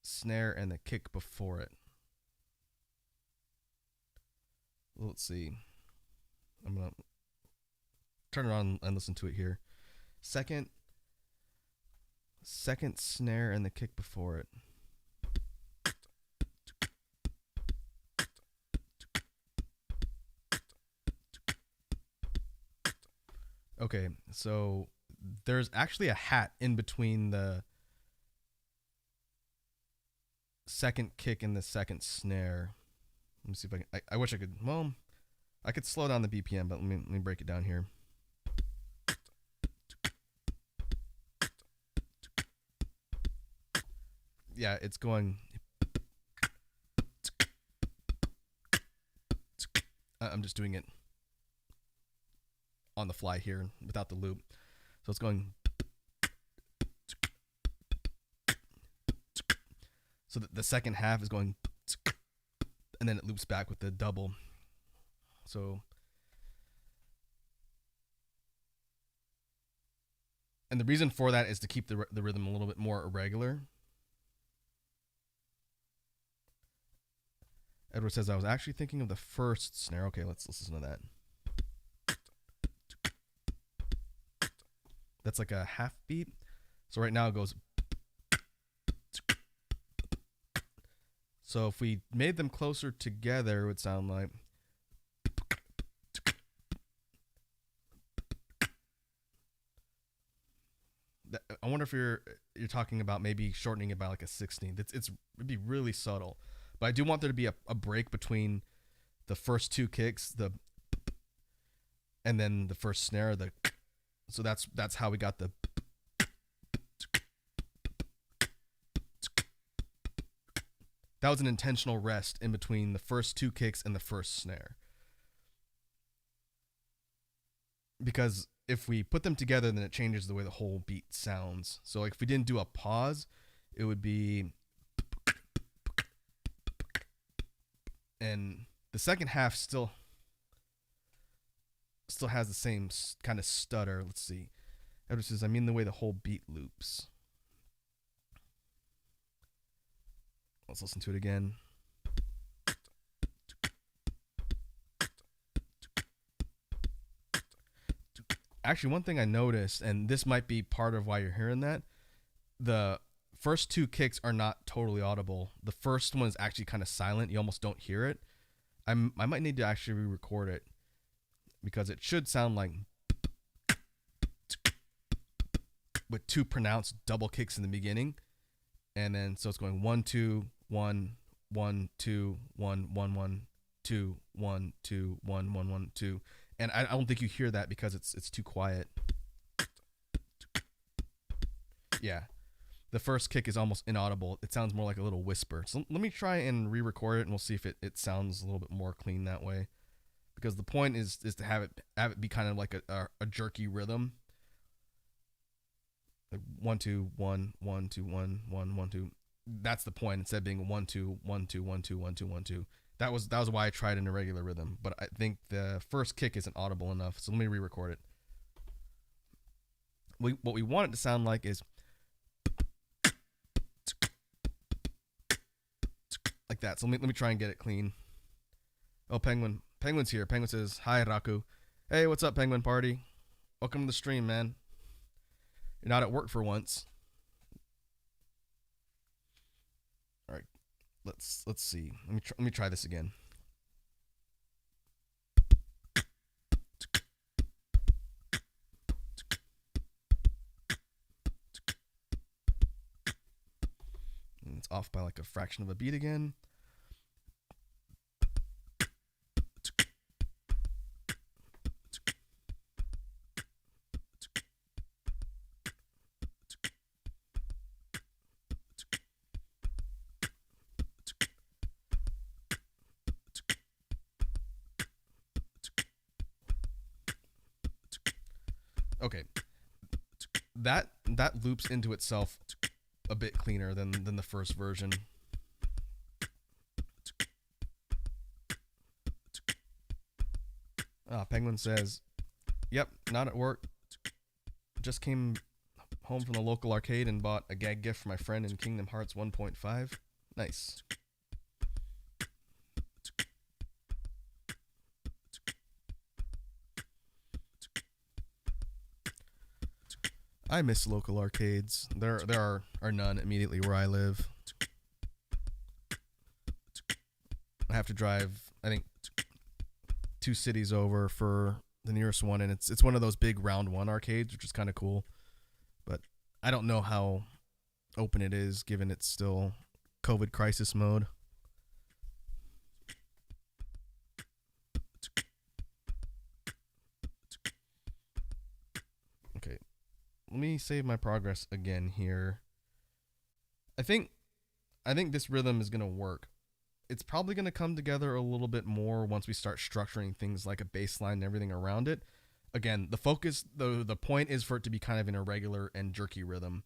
snare and the kick before it. Let's see. I'm gonna turn it on and listen to it here. Second snare and the kick before it. Okay, so there's actually a hat in between the second kick and the second snare. Let me see if I can. I wish I could. Well, I could slow down the BPM, but let me break it down here. Yeah, it's going. I'm just doing it on the fly here without the loop. So it's going. So the second half is going, and then it loops back with the double. So, and the reason for that is to keep the rhythm a little bit more irregular. Edward says, I was actually thinking of the first snare. Okay, let's listen to that. That's like a half beat. So right now it goes. So if we made them closer together, it would sound like. I wonder if you're talking about maybe shortening it by like a 16th. It'd be really subtle, but I do want there to be a break between the first two kicks, the and then the first snare, the so that's how we got the that was an intentional rest in between the first two kicks and the first snare. Because if we put them together, then it changes the way the whole beat sounds. So like if we didn't do a pause, it would be, and the second half still has the same kind of stutter. Let's see. Edward says, I mean the way the whole beat loops. Let's listen to it again. Actually, one thing I noticed, and this might be part of why you're hearing that, the first two kicks are not totally audible. The first one is actually kind of silent. You almost don't hear it. I might need to actually re-record it because it should sound like with two pronounced double kicks in the beginning. And then so it's going 1 2 1 1 2 1 1 1 2 1 2 1 1 1 2. And I don't think you hear that because it's too quiet. Yeah. The first kick is almost inaudible. It sounds more like a little whisper. So let me try and re-record it, and we'll see if it sounds a little bit more clean that way. Because the point is to have it be kind of like a jerky rhythm. Like 1 2 1 1 2 1 1 1 2. That's the point, instead of being 1 2 1 2 1 2 1 2 1 2. That was why I tried an irregular rhythm, but I think the first kick isn't audible enough, so let me re-record it. What we want it to sound like is like that. So let me try and get it clean. Oh, Penguin's here. Penguin says, "Hi, Raku. Hey, what's up, Penguin Party? Welcome to the stream, man. You're not at work for once." All right, let's see. Let me try this again. And it's off by like a fraction of a beat again. Okay, that loops into itself a bit cleaner than the first version. Penguin says, "Yep, not at work. Just came home from the local arcade and bought a gag gift for my friend in Kingdom Hearts 1.5. Nice." I miss local arcades. There are none immediately where I live. I have to drive, I think, 2 cities over for the nearest one, and it's one of those big round one arcades, which is kind of cool. But I don't know how open it is, given it's still COVID crisis mode. Okay, let me save my progress again here. I think this rhythm is gonna work. It's probably gonna come together a little bit more once we start structuring things like a bass line and everything around it. Again, the focus, the point is for it to be kind of an irregular and jerky rhythm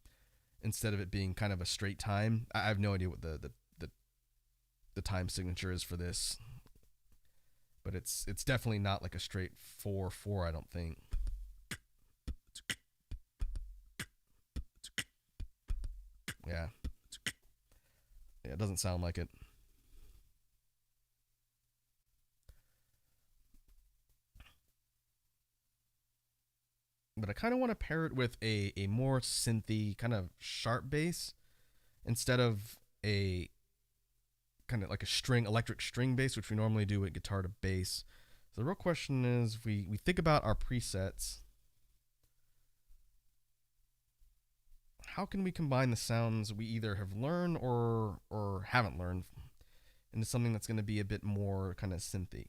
instead of it being kind of a straight time. I have no idea what the time signature is for this, but it's definitely not like a straight 4/4. I don't think. Yeah, it doesn't sound like it. But I kind of want to pair it with a more synthy kind of sharp bass instead of a kind of like a electric string bass, which we normally do with guitar to bass. So the real question is, we think about our presets. how can we combine the sounds we either have learned or haven't learned into something that's going to be a bit more kind of synthy?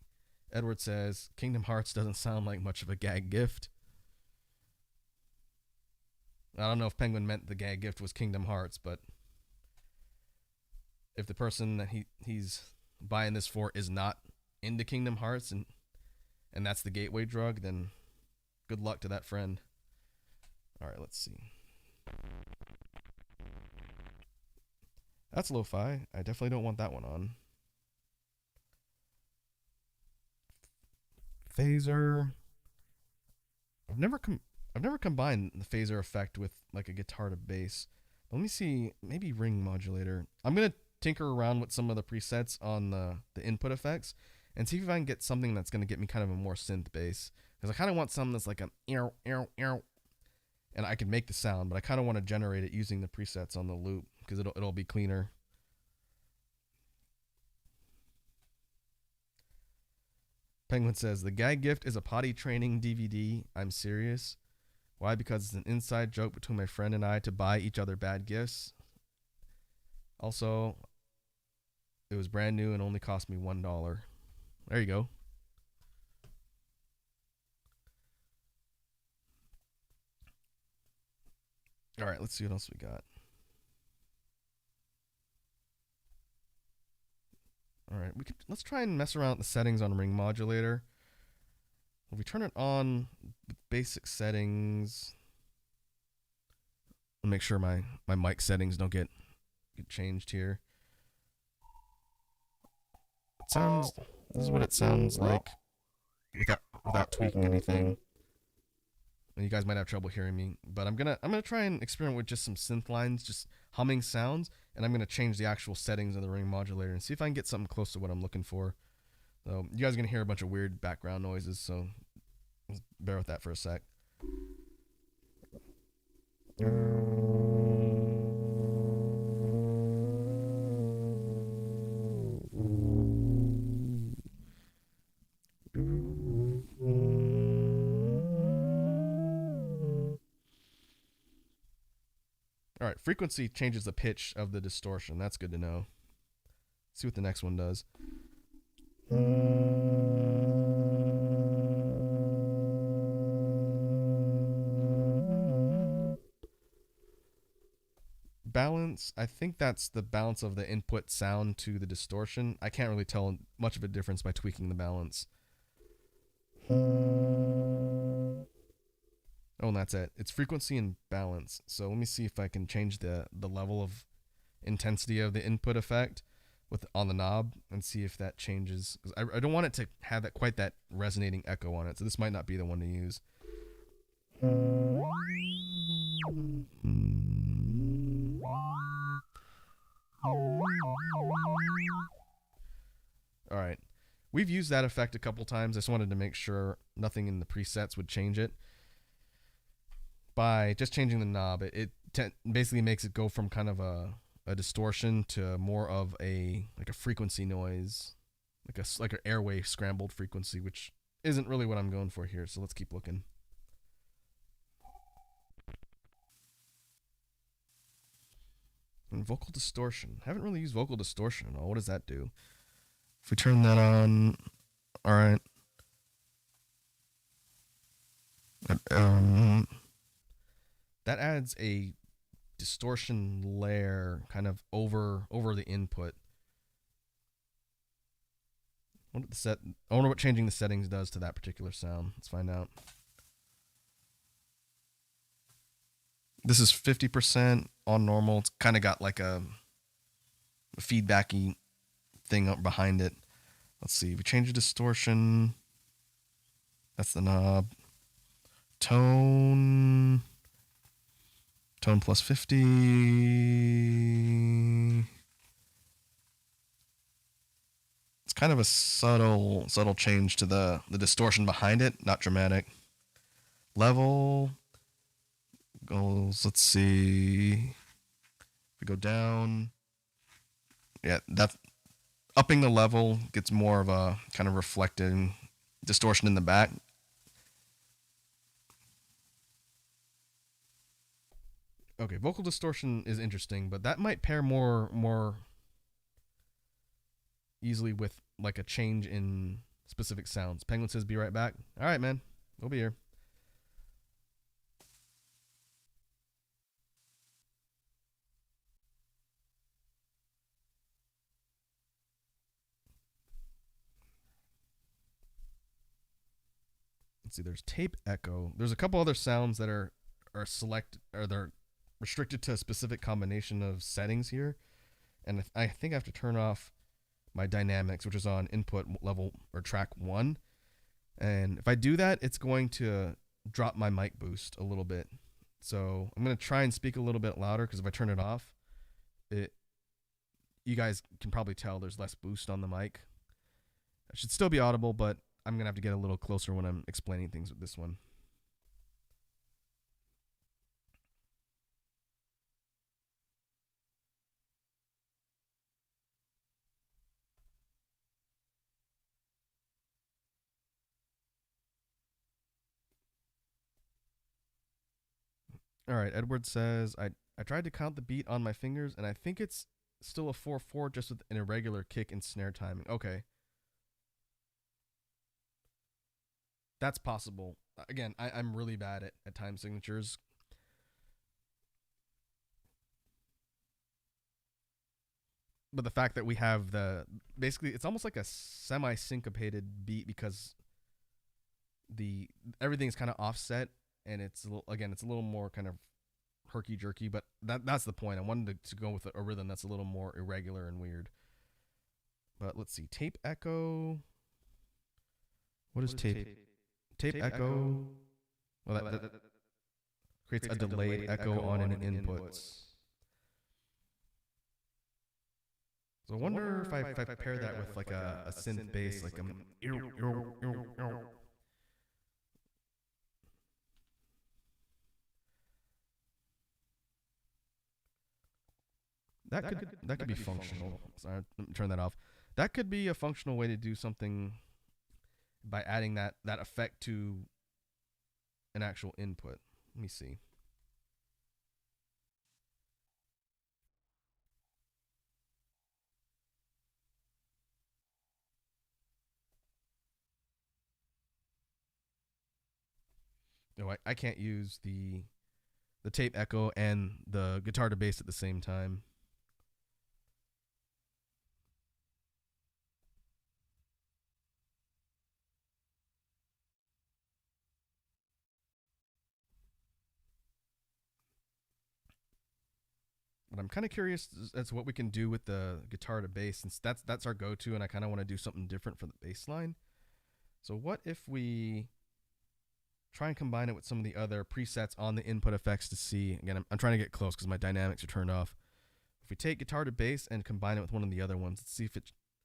Edward says Kingdom Hearts doesn't sound like much of a gag gift. I don't know if Penguin meant the gag gift was Kingdom Hearts, but if the person that he's buying this for is not into Kingdom Hearts and that's the gateway drug, then good luck to that friend. All right, let's see. That's lo-fi. I definitely don't want that one on. Phaser. I've never combined the phaser effect with like a guitar to bass. Let me see, maybe ring modulator. I'm gonna tinker around with some of the presets on the input effects and see if I can get something that's gonna get me kind of a more synth bass. Because I kind of want something that's like an ear, and I can make the sound, but I kind of want to generate it using the presets on the loop because it'll be cleaner. Penguin says the gag gift is a potty training DVD. I'm serious. Why? Because it's an inside joke between my friend and I to buy each other bad gifts. Also, it was brand new and only cost me $1. There you go. All right, let's see what else we got. All right, let's try and mess around with the settings on ring modulator. If we turn it on with basic settings, I'll make sure my mic settings don't get changed here. This is what it sounds like without tweaking anything. And you guys might have trouble hearing me, but I'm gonna try and experiment with just some synth lines, just humming sounds, and I'm gonna change the actual settings of the ring modulator and see if I can get something close to what I'm looking for. So you guys are gonna hear a bunch of weird background noises, so bear with that for a sec. All right, frequency changes the pitch of the distortion. That's good to know. Let's see what the next one does. Balance, I think that's the balance of the input sound to the distortion. I can't really tell much of a difference by tweaking the balance. Oh, and that's it. It's frequency and balance. So let me see if I can change the level of intensity of the input effect on the knob and see if that changes. Because I don't want it to have quite that resonating echo on it. So this might not be the one to use. All right. We've used that effect a couple times. I just wanted to make sure nothing in the presets would change it. By just changing the knob, it basically makes it go from kind of a distortion to more of a frequency noise, like an airway scrambled frequency, which isn't really what I'm going for here. So let's keep looking. And vocal distortion. Haven't really used vocal distortion at all. What does that do? If we turn that on, all right. That adds a distortion layer kind of over the input. I wonder what changing the settings does to that particular sound. Let's find out. This is 50% on normal. It's kind of got like a feedbacky thing up behind it. Let's see. We change the distortion. That's the knob. Tone plus 50. It's kind of a subtle change to the distortion behind it, not dramatic. Level goes, let's see. We go down. Yeah, that upping the level gets more of a kind of reflecting distortion in the back. Okay, vocal distortion is interesting, but that might pair more easily with like a change in specific sounds. Penguin says, "Be right back." All right, man, we'll be here. Let's see. There's tape echo. There's a couple other sounds that are select or they're restricted to a specific combination of settings here, and I think I have to turn off my dynamics, which is on input level or track 1. And if I do that, it's going to drop my mic boost a little bit. So I'm going to try and speak a little bit louder, because if I turn it off, you guys can probably tell there's less boost on the mic. It should still be audible, but I'm going to have to get a little closer when I'm explaining things with this one. All right, Edward says, I tried to count the beat on my fingers, and I think it's still a 4/4, just with an irregular kick and snare timing. Okay. That's possible. Again, I'm really bad at time signatures. But the fact that we have basically, it's almost like a semi-syncopated beat, because everything's kind of offset, and it's it's a little more kind of herky jerky, but that's the point. I wanted to go with a rhythm that's a little more irregular and weird. But let's see, tape echo. What is tape? Tape echo. Well, that creates a delayed echo on an inputs. So I wonder if I pair that with like a synth bass, like that could be functional. Sorry, let me turn that off. That could be a functional way to do something by adding that effect to an actual input. Let me see. No, I can't use the tape echo and the guitar to bass at the same time. But I'm kind of curious as to what we can do with the guitar to bass, since that's our go-to, and I kind of want to do something different for the bass line. So what if we try and combine it with some of the other presets on the input effects to see? Again, I'm trying to get close because my dynamics are turned off. If we take guitar to bass and combine it with one of the other ones, let's see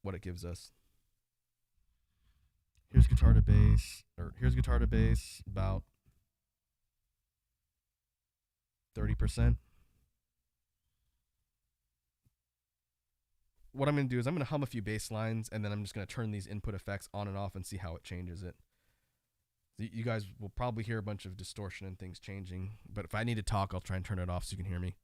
what it gives us. Here's guitar to bass, about 30%. What I'm going to do is I'm going to hum a few bass lines, and then I'm just going to turn these input effects on and off and see how it changes it. You guys will probably hear a bunch of distortion and things changing, but if I need to talk, I'll try and turn it off so you can hear me.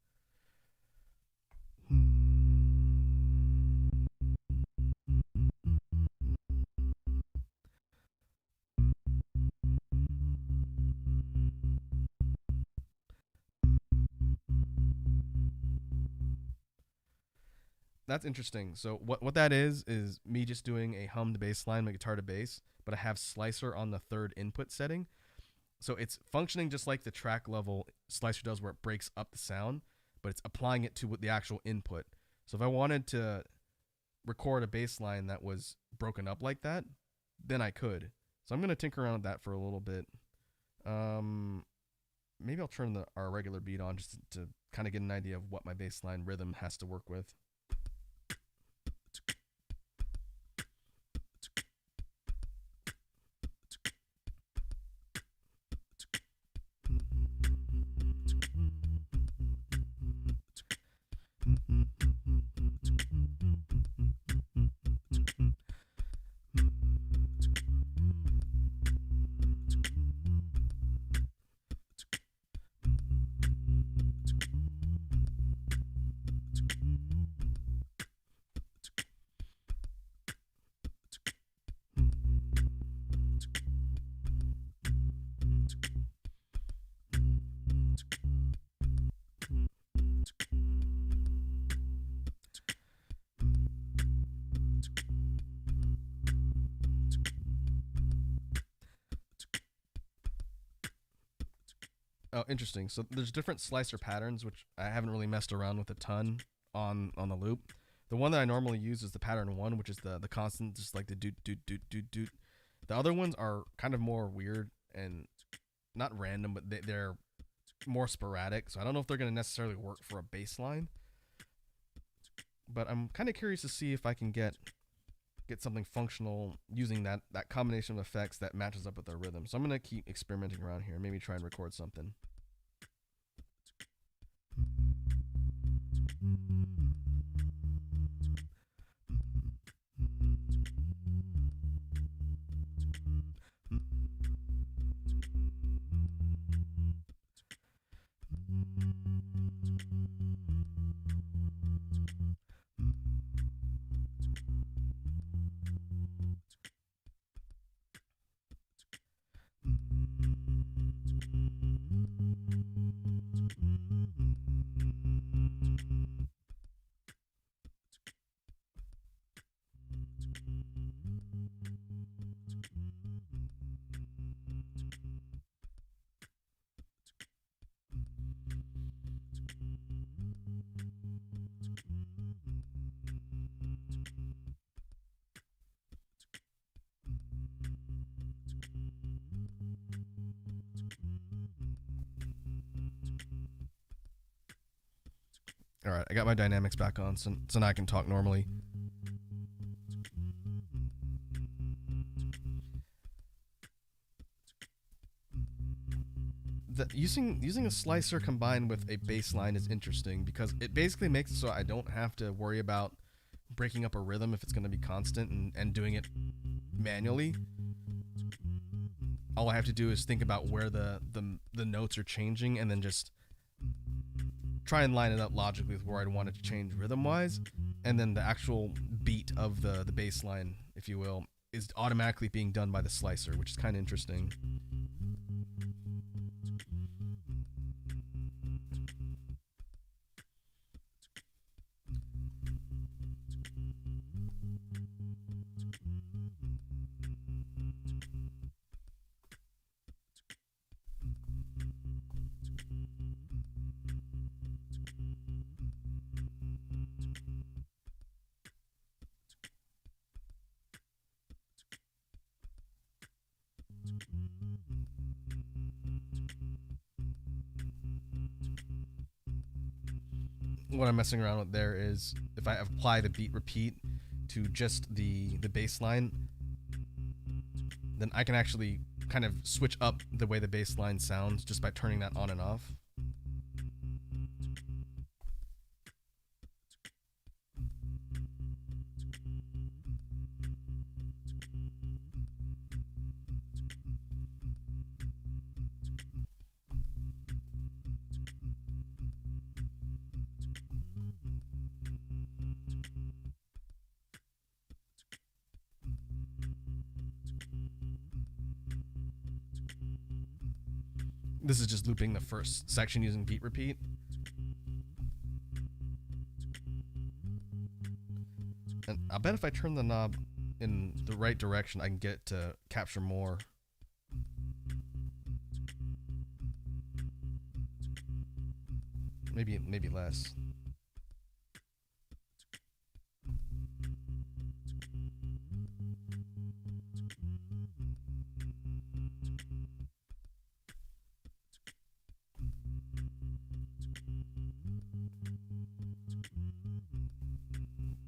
That's interesting. So what that is me just doing a hummed bass line, my guitar to bass, but I have slicer on the third input setting. So it's functioning just like the track level slicer does, where it breaks up the sound, but it's applying it to the actual input. So if I wanted to record a bass line that was broken up like that, then I could. So I'm going to tinker around with that for a little bit. Maybe I'll turn our regular beat on just to kind of get an idea of what my bass line rhythm has to work with. Oh, interesting. So there's different slicer patterns, which I haven't really messed around with a ton on the loop. The one that I normally use is the pattern one, which is the constant, just like the doot doot doot doot doot. The other ones are kind of more weird and not random, but they're more sporadic. So I don't know if they're going to necessarily work for a bass line. But I'm kind of curious to see if I can get something functional using that combination of effects that matches up with our rhythm. So I'm going to keep experimenting around here, maybe try and record something. All right, I got my dynamics back on, so now I can talk normally. Using a slicer combined with a bass line is interesting because it basically makes it so I don't have to worry about breaking up a rhythm if it's going to be constant and doing it manually. All I have to do is think about where the notes are changing and then just try and line it up logically with where I'd want it to change rhythm-wise, and then the actual beat of the bass line, if you will, is automatically being done by the slicer, which is kind of interesting. What I'm messing around with there is if I apply the beat repeat to just the bass line, then I can actually kind of switch up the way the bass line sounds just by turning that on and off. This is just looping the first section using beat repeat. And I bet if I turn the knob in the right direction, I can get to capture more. Maybe less.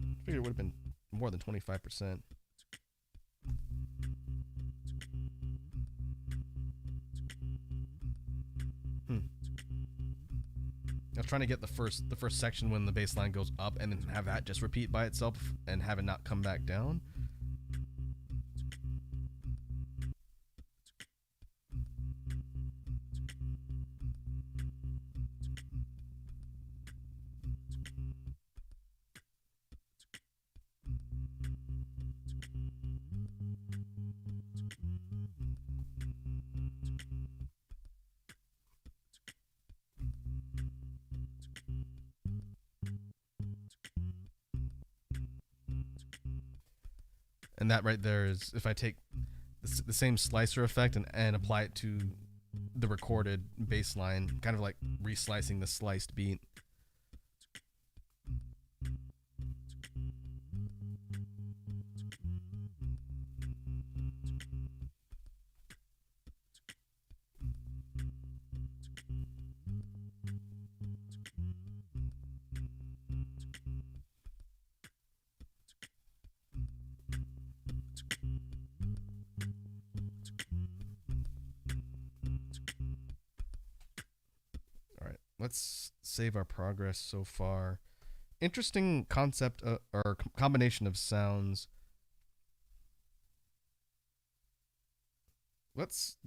I figured it would have been more than 25%. I was trying to get the first section when the bass line goes up and then have that just repeat by itself and have it not come back down. And that right there is if I take the same slicer effect and apply it to the recorded bass line, kind of like reslicing the sliced beat. All right, let's save our progress so far. Interesting concept or combination of sounds. Let's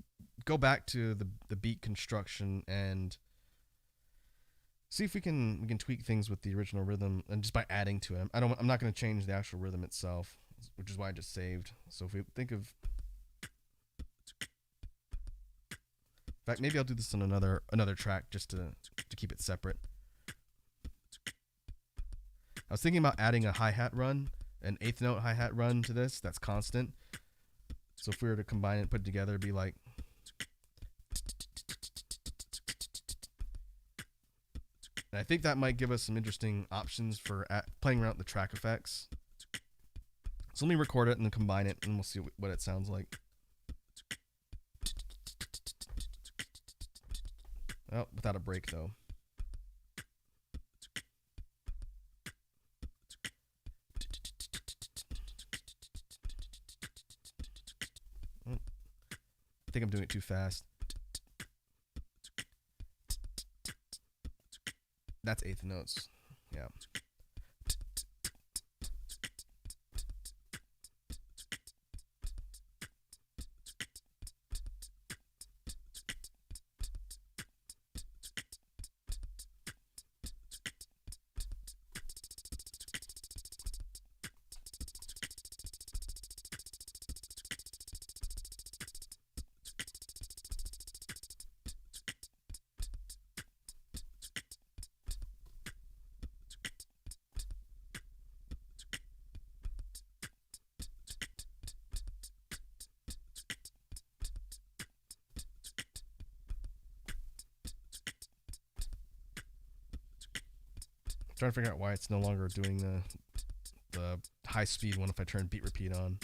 go back to the beat construction and see if we can tweak things with the original rhythm and just by adding to it. I'm not going to change the actual rhythm itself, which is why I just saved. So if we think of, in fact, maybe I'll do this on another track just to keep it separate. I was thinking about adding a hi-hat run, an eighth note hi-hat run to this that's constant. So if we were to combine it and put it together, it'd be like, and I think that might give us some interesting options for playing around with the track effects. So let me record it and then combine it, and we'll see what it sounds like. Oh, without a break though. I think I'm doing it too fast. That's eighth notes. Yeah. Trying to figure out why it's no longer doing the high speed one if I turn beat repeat on.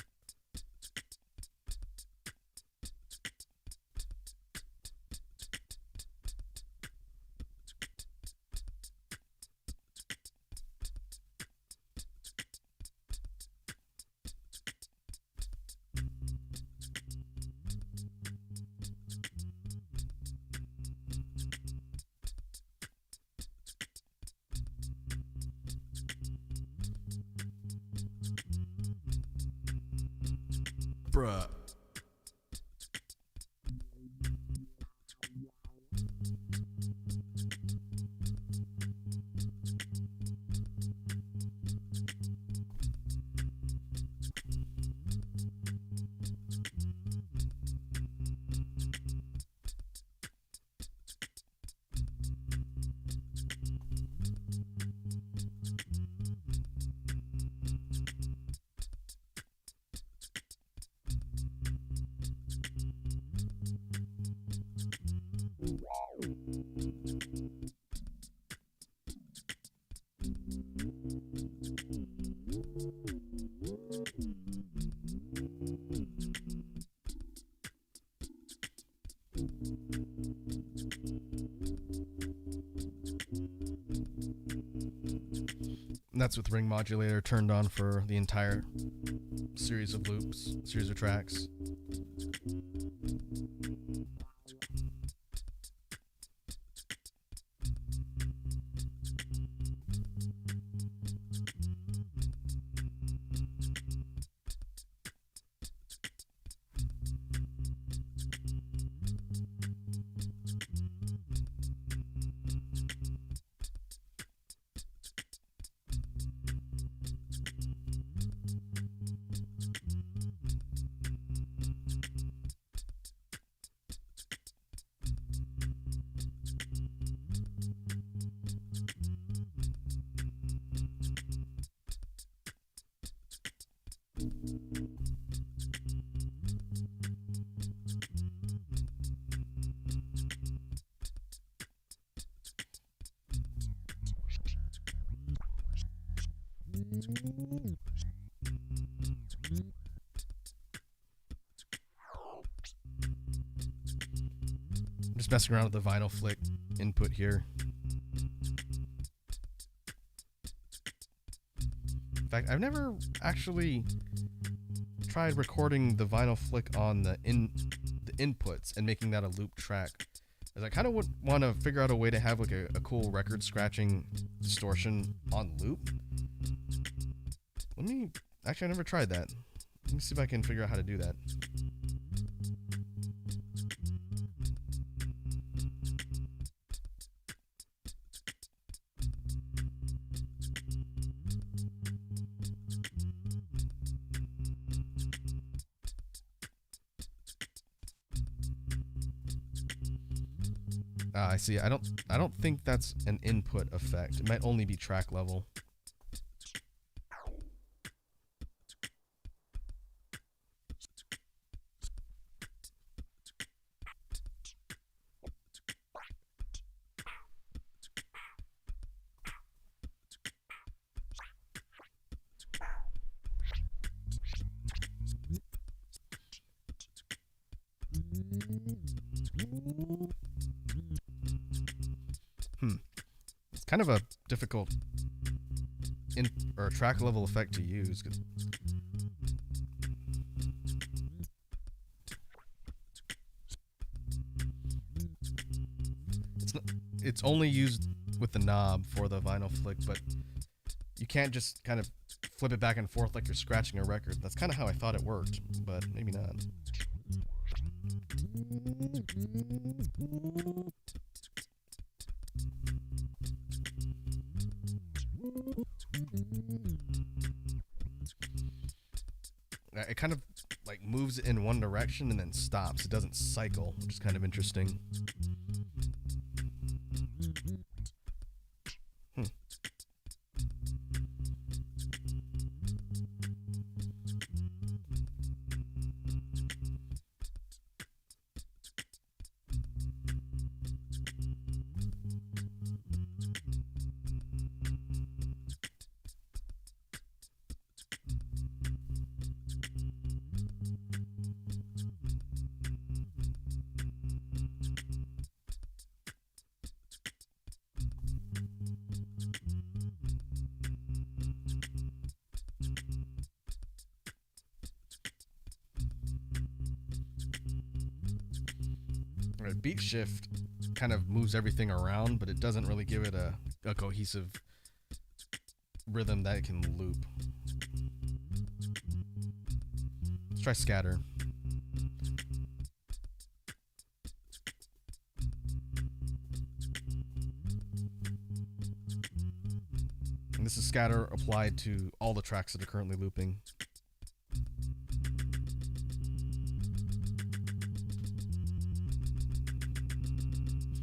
Bruh. And that's with ring modulator turned on for the entire series of loops, series of tracks. I'm just messing around with the vinyl flick input here. In fact, I've never actually tried recording the vinyl flick on the inputs and making that a loop track. As I kind of would want to figure out a way to have like a cool record scratching distortion on loop. Actually, I never tried that. Let me see if I can figure out how to do that. I see. I don't think that's an input effect. It might only be track level. It's kind of a difficult track level effect to use. It's only used with the knob for the vinyl flick, but you can't just kind of flip it back and forth like you're scratching a record. That's kind of how I thought it worked, but maybe not. It kind of like moves in one direction and then stops. It doesn't cycle, which is kind of interesting. Beat shift kind of moves everything around, but it doesn't really give it a cohesive rhythm that it can loop. Let's try scatter. And this is scatter applied to all the tracks that are currently looping.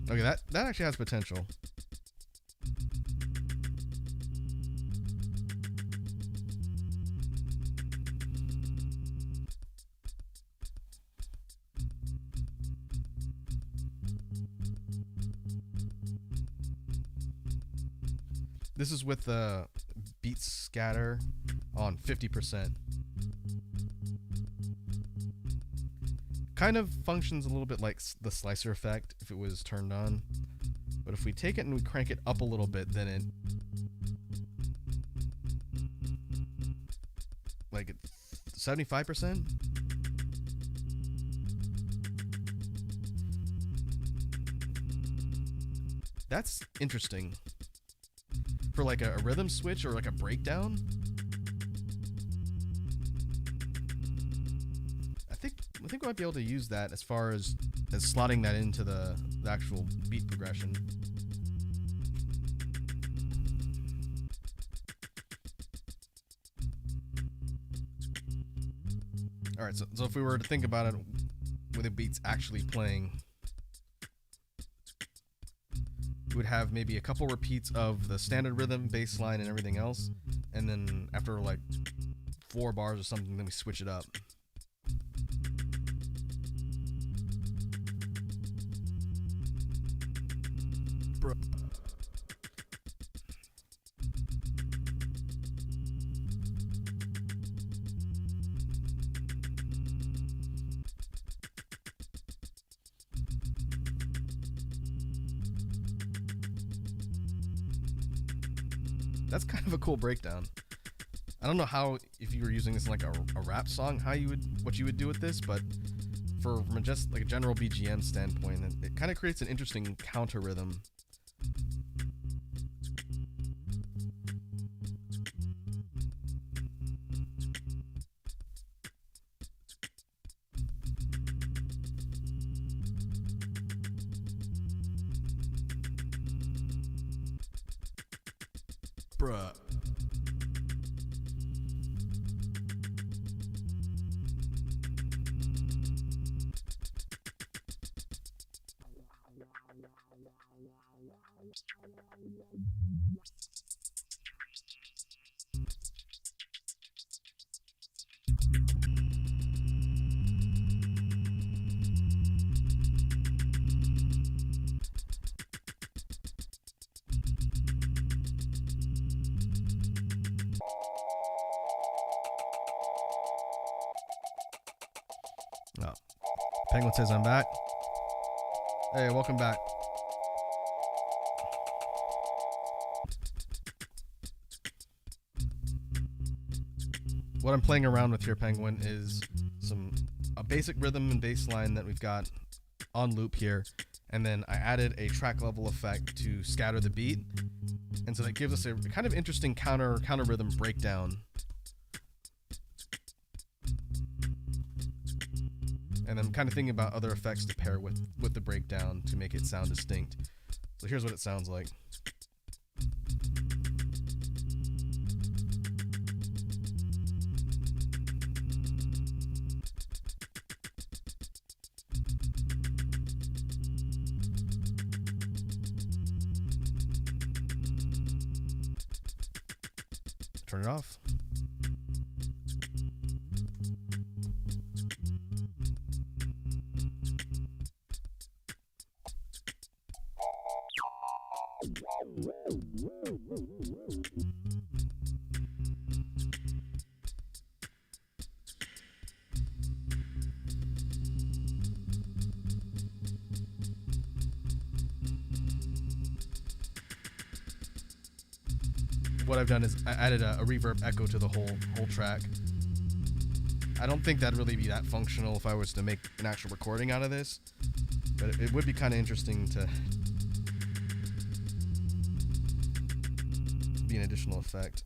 Okay, that actually has potential. This is with the beat scatter on 50%. Kind of functions a little bit like the slicer effect if it was turned on, but if we take it and we crank it up a little bit, then it like 75%. That's interesting for like a rhythm switch or like a breakdown. I think we might be able to use that as far as slotting that into the actual beat progression. Alright, so if we were to think about it with the beats actually playing, we would have maybe a couple repeats of the standard rhythm, bass line, and everything else, and then after like 4 bars or something, then we switch it up. That's kind of a cool breakdown. I don't know how, if you were using this in like a rap song, what you would do with this, but from just like a general BGM standpoint, it kind of creates an interesting counter rhythm. Bruh. Oh. Penguin says I'm back. Hey, welcome back. What I'm playing around with here, Penguin, is a basic rhythm and bass line that we've got on loop here, and then I added a track level effect to scatter the beat, and so that gives us a kind of interesting counter rhythm breakdown. And I'm kind of thinking about other effects to pair with the breakdown to make it sound distinct. So here's what it sounds like. Turn it off. What I've done is I added a reverb echo to the whole track. I don't think that'd really be that functional if I was to make an actual recording out of this, but it would be kind of interesting to be an additional effect.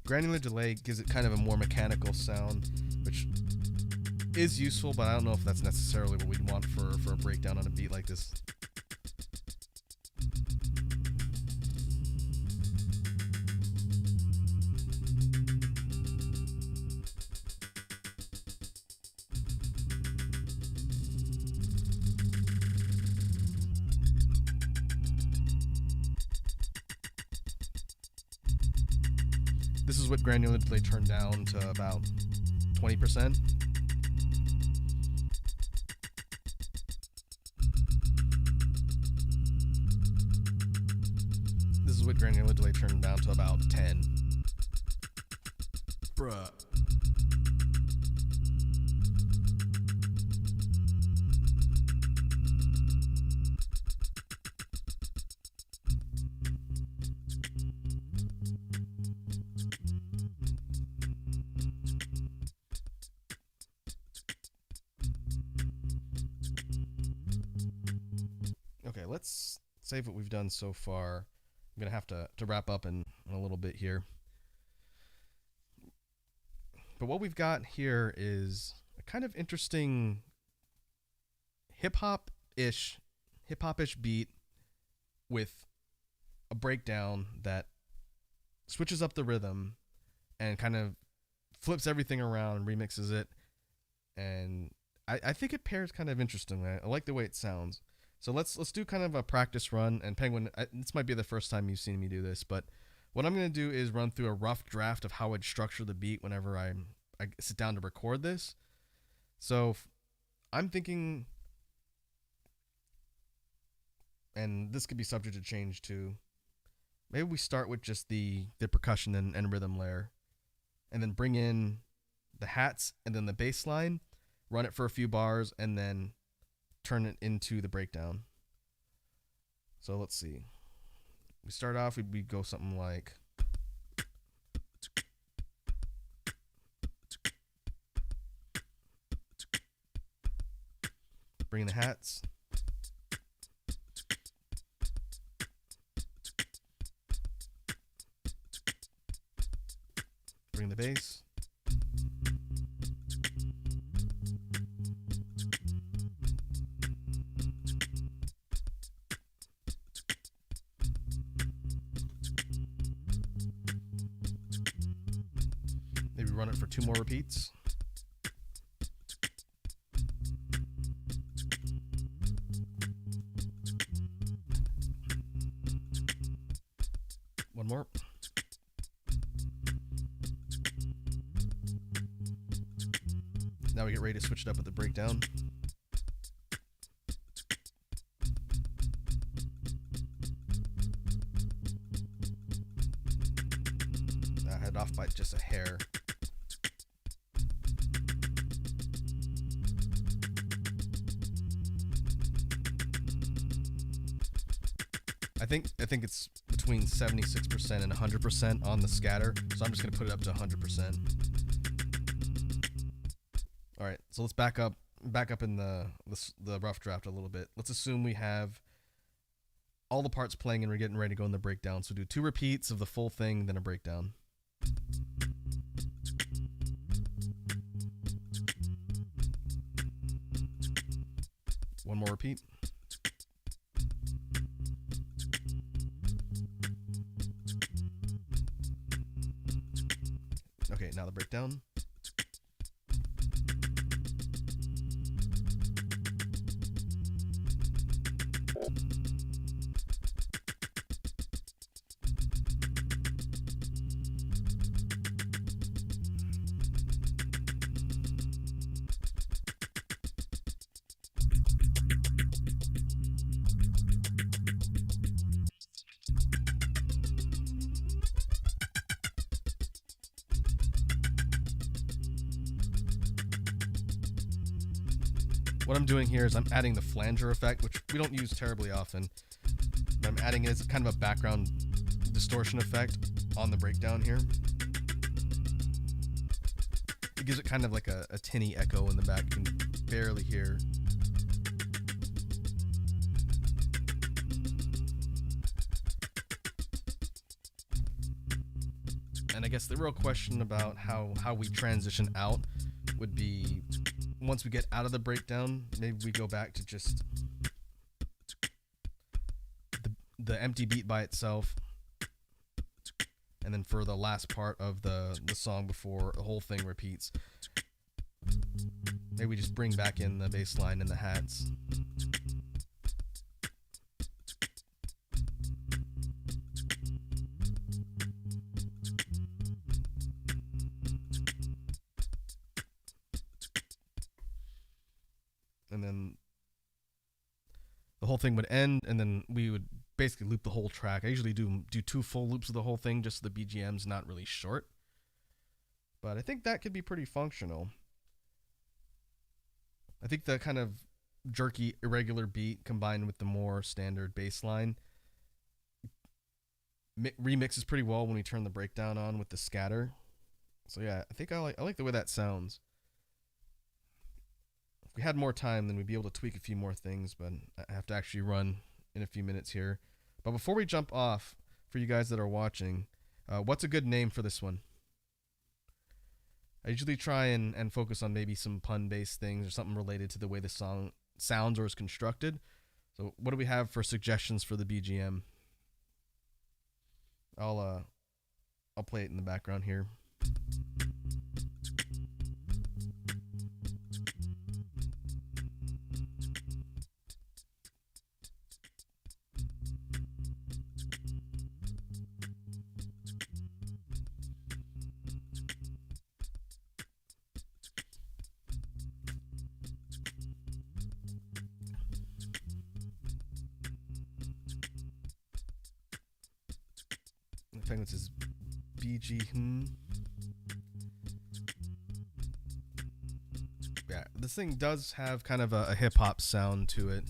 Granular delay gives it kind of a more mechanical sound, which is useful, but I don't know if that's necessarily what we'd want for a breakdown on a beat like this. This is what granular delay turned down to about 20%. This is what granular delay turned down to about 10. Bruh. Okay, let's save what we've done so far. I'm going to have to wrap up in a little bit here. But what we've got here is a kind of interesting hip-hop-ish beat with a breakdown that switches up the rhythm and kind of flips everything around and remixes it. And I think it pairs kind of interestingly. I like the way it sounds. So let's do kind of a practice run. And Penguin, this might be the first time you've seen me do this, but what I'm going to do is run through a rough draft of how I'd structure the beat whenever I sit down to record this. So I'm thinking, and this could be subject to change too, maybe we start with just the percussion and rhythm layer, and then bring in the hats and then the bass line, run it for a few bars, and then turn it into the breakdown. So let's see. We start off, we go something like. Bring the hats. Bring the bass. Maybe run it for 2 more repeats. One more. Now we get ready to switch it up with the breakdown. I head off by just a hair. I think it's between 76% and 100% on the scatter, so I'm just gonna put it up to 100%. All right, so let's back up in the rough draft a little bit. Let's assume we have all the parts playing and we're getting ready to go in the breakdown. So do 2 repeats of the full thing, then a breakdown. One more repeat. Okay, now the breakdown. What I'm doing here is I'm adding the flanger effect, which we don't use terribly often. But I'm adding it as kind of a background distortion effect on the breakdown here. It gives it kind of like a tinny echo in the back you can barely hear. And I guess the real question about how we transition out would be, once we get out of the breakdown, maybe we go back to just the empty beat by itself, and then for the last part of the song before the whole thing repeats, maybe we just bring back in the bass line and the hats. And then the whole thing would end, and then we would basically loop the whole track. I usually do 2 full loops of the whole thing, just so the BGM's not really short. But I think that could be pretty functional. I think the kind of jerky, irregular beat combined with the more standard bass line remixes pretty well when we turn the breakdown on with the scatter. So yeah, I think I like the way that sounds. If we had more time, then we'd be able to tweak a few more things, but I have to actually run in a few minutes here. But before we jump off, for you guys that are watching, what's a good name for this one? I usually try and focus on maybe some pun-based things or something related to the way the song sounds or is constructed. So what do we have for suggestions for the BGM? I'll play it in the background here. I think this is BGM. Yeah, this thing does have kind of a hip hop sound to it.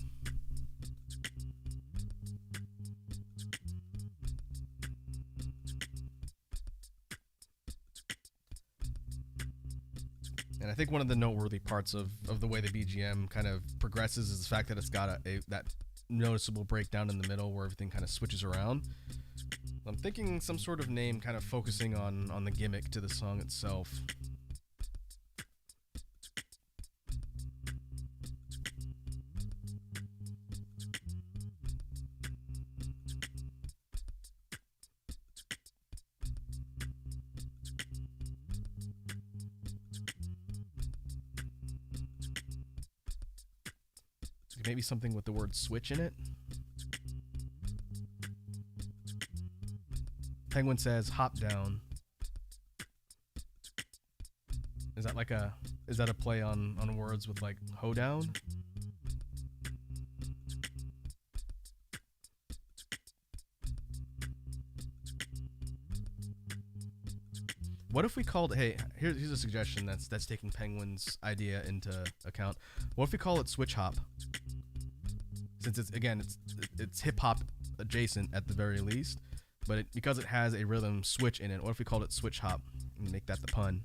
And I think one of the noteworthy parts of the way the BGM kind of progresses is the fact that it's got that noticeable breakdown in the middle where everything kind of switches around. I'm thinking some sort of name kind of focusing on the gimmick to the song itself. Maybe something with the word switch in it. Penguin says hop down. Is that a play on words with like hoedown? What if we called, hey, here's a suggestion that's taking Penguin's idea into account. What if we call it switch hop? Since it's hip hop adjacent at the very least, but because it has a rhythm switch in it, what if we called it switch hop and make that the pun?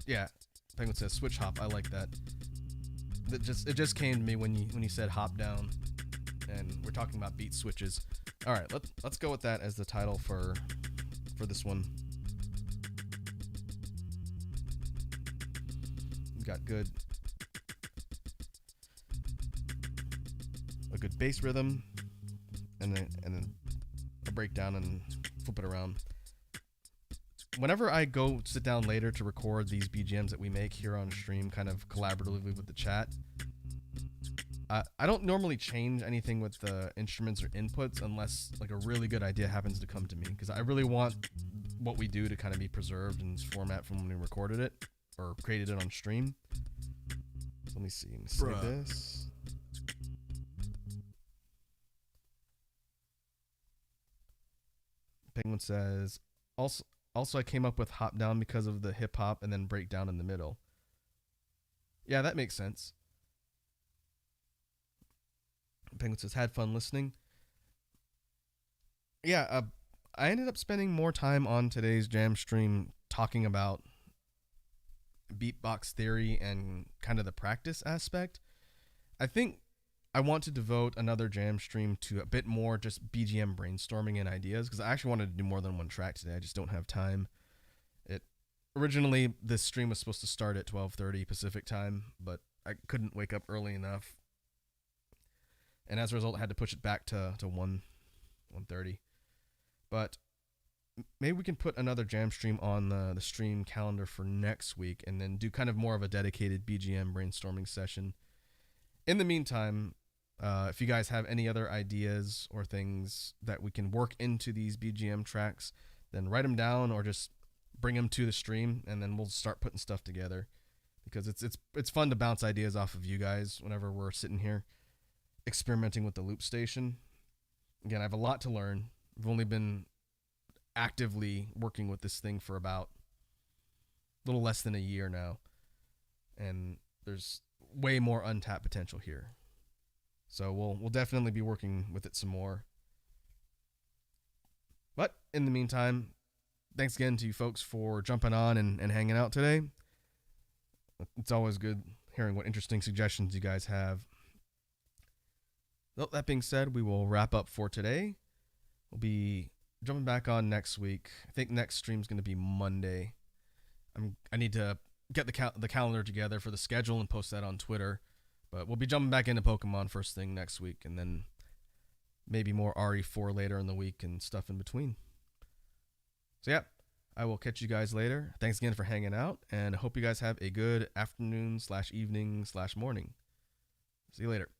Yeah, Penguin says switch hop. I like that. It just came to me when you said hop down, and we're talking about beat switches. All right, let's go with that as the title for this one. We've got a good bass rhythm, and then a breakdown and flip it around. Whenever I go sit down later to record these BGMs that we make here on stream, kind of collaboratively with the chat, I don't normally change anything with the instruments or inputs unless like a really good idea happens to come to me, because I really want what we do to kind of be preserved in its format from when we recorded it or created it on stream. So let me see. Let me save this. Penguin says, also, I came up with hop down because of the hip hop and then break down in the middle. Yeah, that makes sense. Penguin says, had fun listening. Yeah, I ended up spending more time on today's jam stream talking about beatbox theory and kind of the practice aspect. I think I want to devote another jam stream to a bit more just BGM brainstorming and ideas, because I actually wanted to do more than one track today. I just don't have time. Originally, this stream was supposed to start at 12:30 Pacific time, but I couldn't wake up early enough. And as a result, I had to push it back to 1:30. But maybe we can put another jam stream on the stream calendar for next week and then do kind of more of a dedicated BGM brainstorming session. In the meantime, if you guys have any other ideas or things that we can work into these BGM tracks, then write them down or just bring them to the stream, and then we'll start putting stuff together, because it's fun to bounce ideas off of you guys whenever we're sitting here experimenting with the loop station. Again, I have a lot to learn. I've only been actively working with this thing for about a little less than a year now, and there's way more untapped potential here. So we'll definitely be working with it some more. But in the meantime, thanks again to you folks for jumping on and hanging out today. It's always good hearing what interesting suggestions you guys have. Well, that being said, we will wrap up for today. We'll be jumping back on next week. I think next stream's going to be Monday. I need to get the calendar together for the schedule and post that on Twitter. But we'll be jumping back into Pokemon first thing next week, and then maybe more RE4 later in the week and stuff in between. So yeah, I will catch you guys later. Thanks again for hanging out, and I hope you guys have a good afternoon/evening/morning. See you later.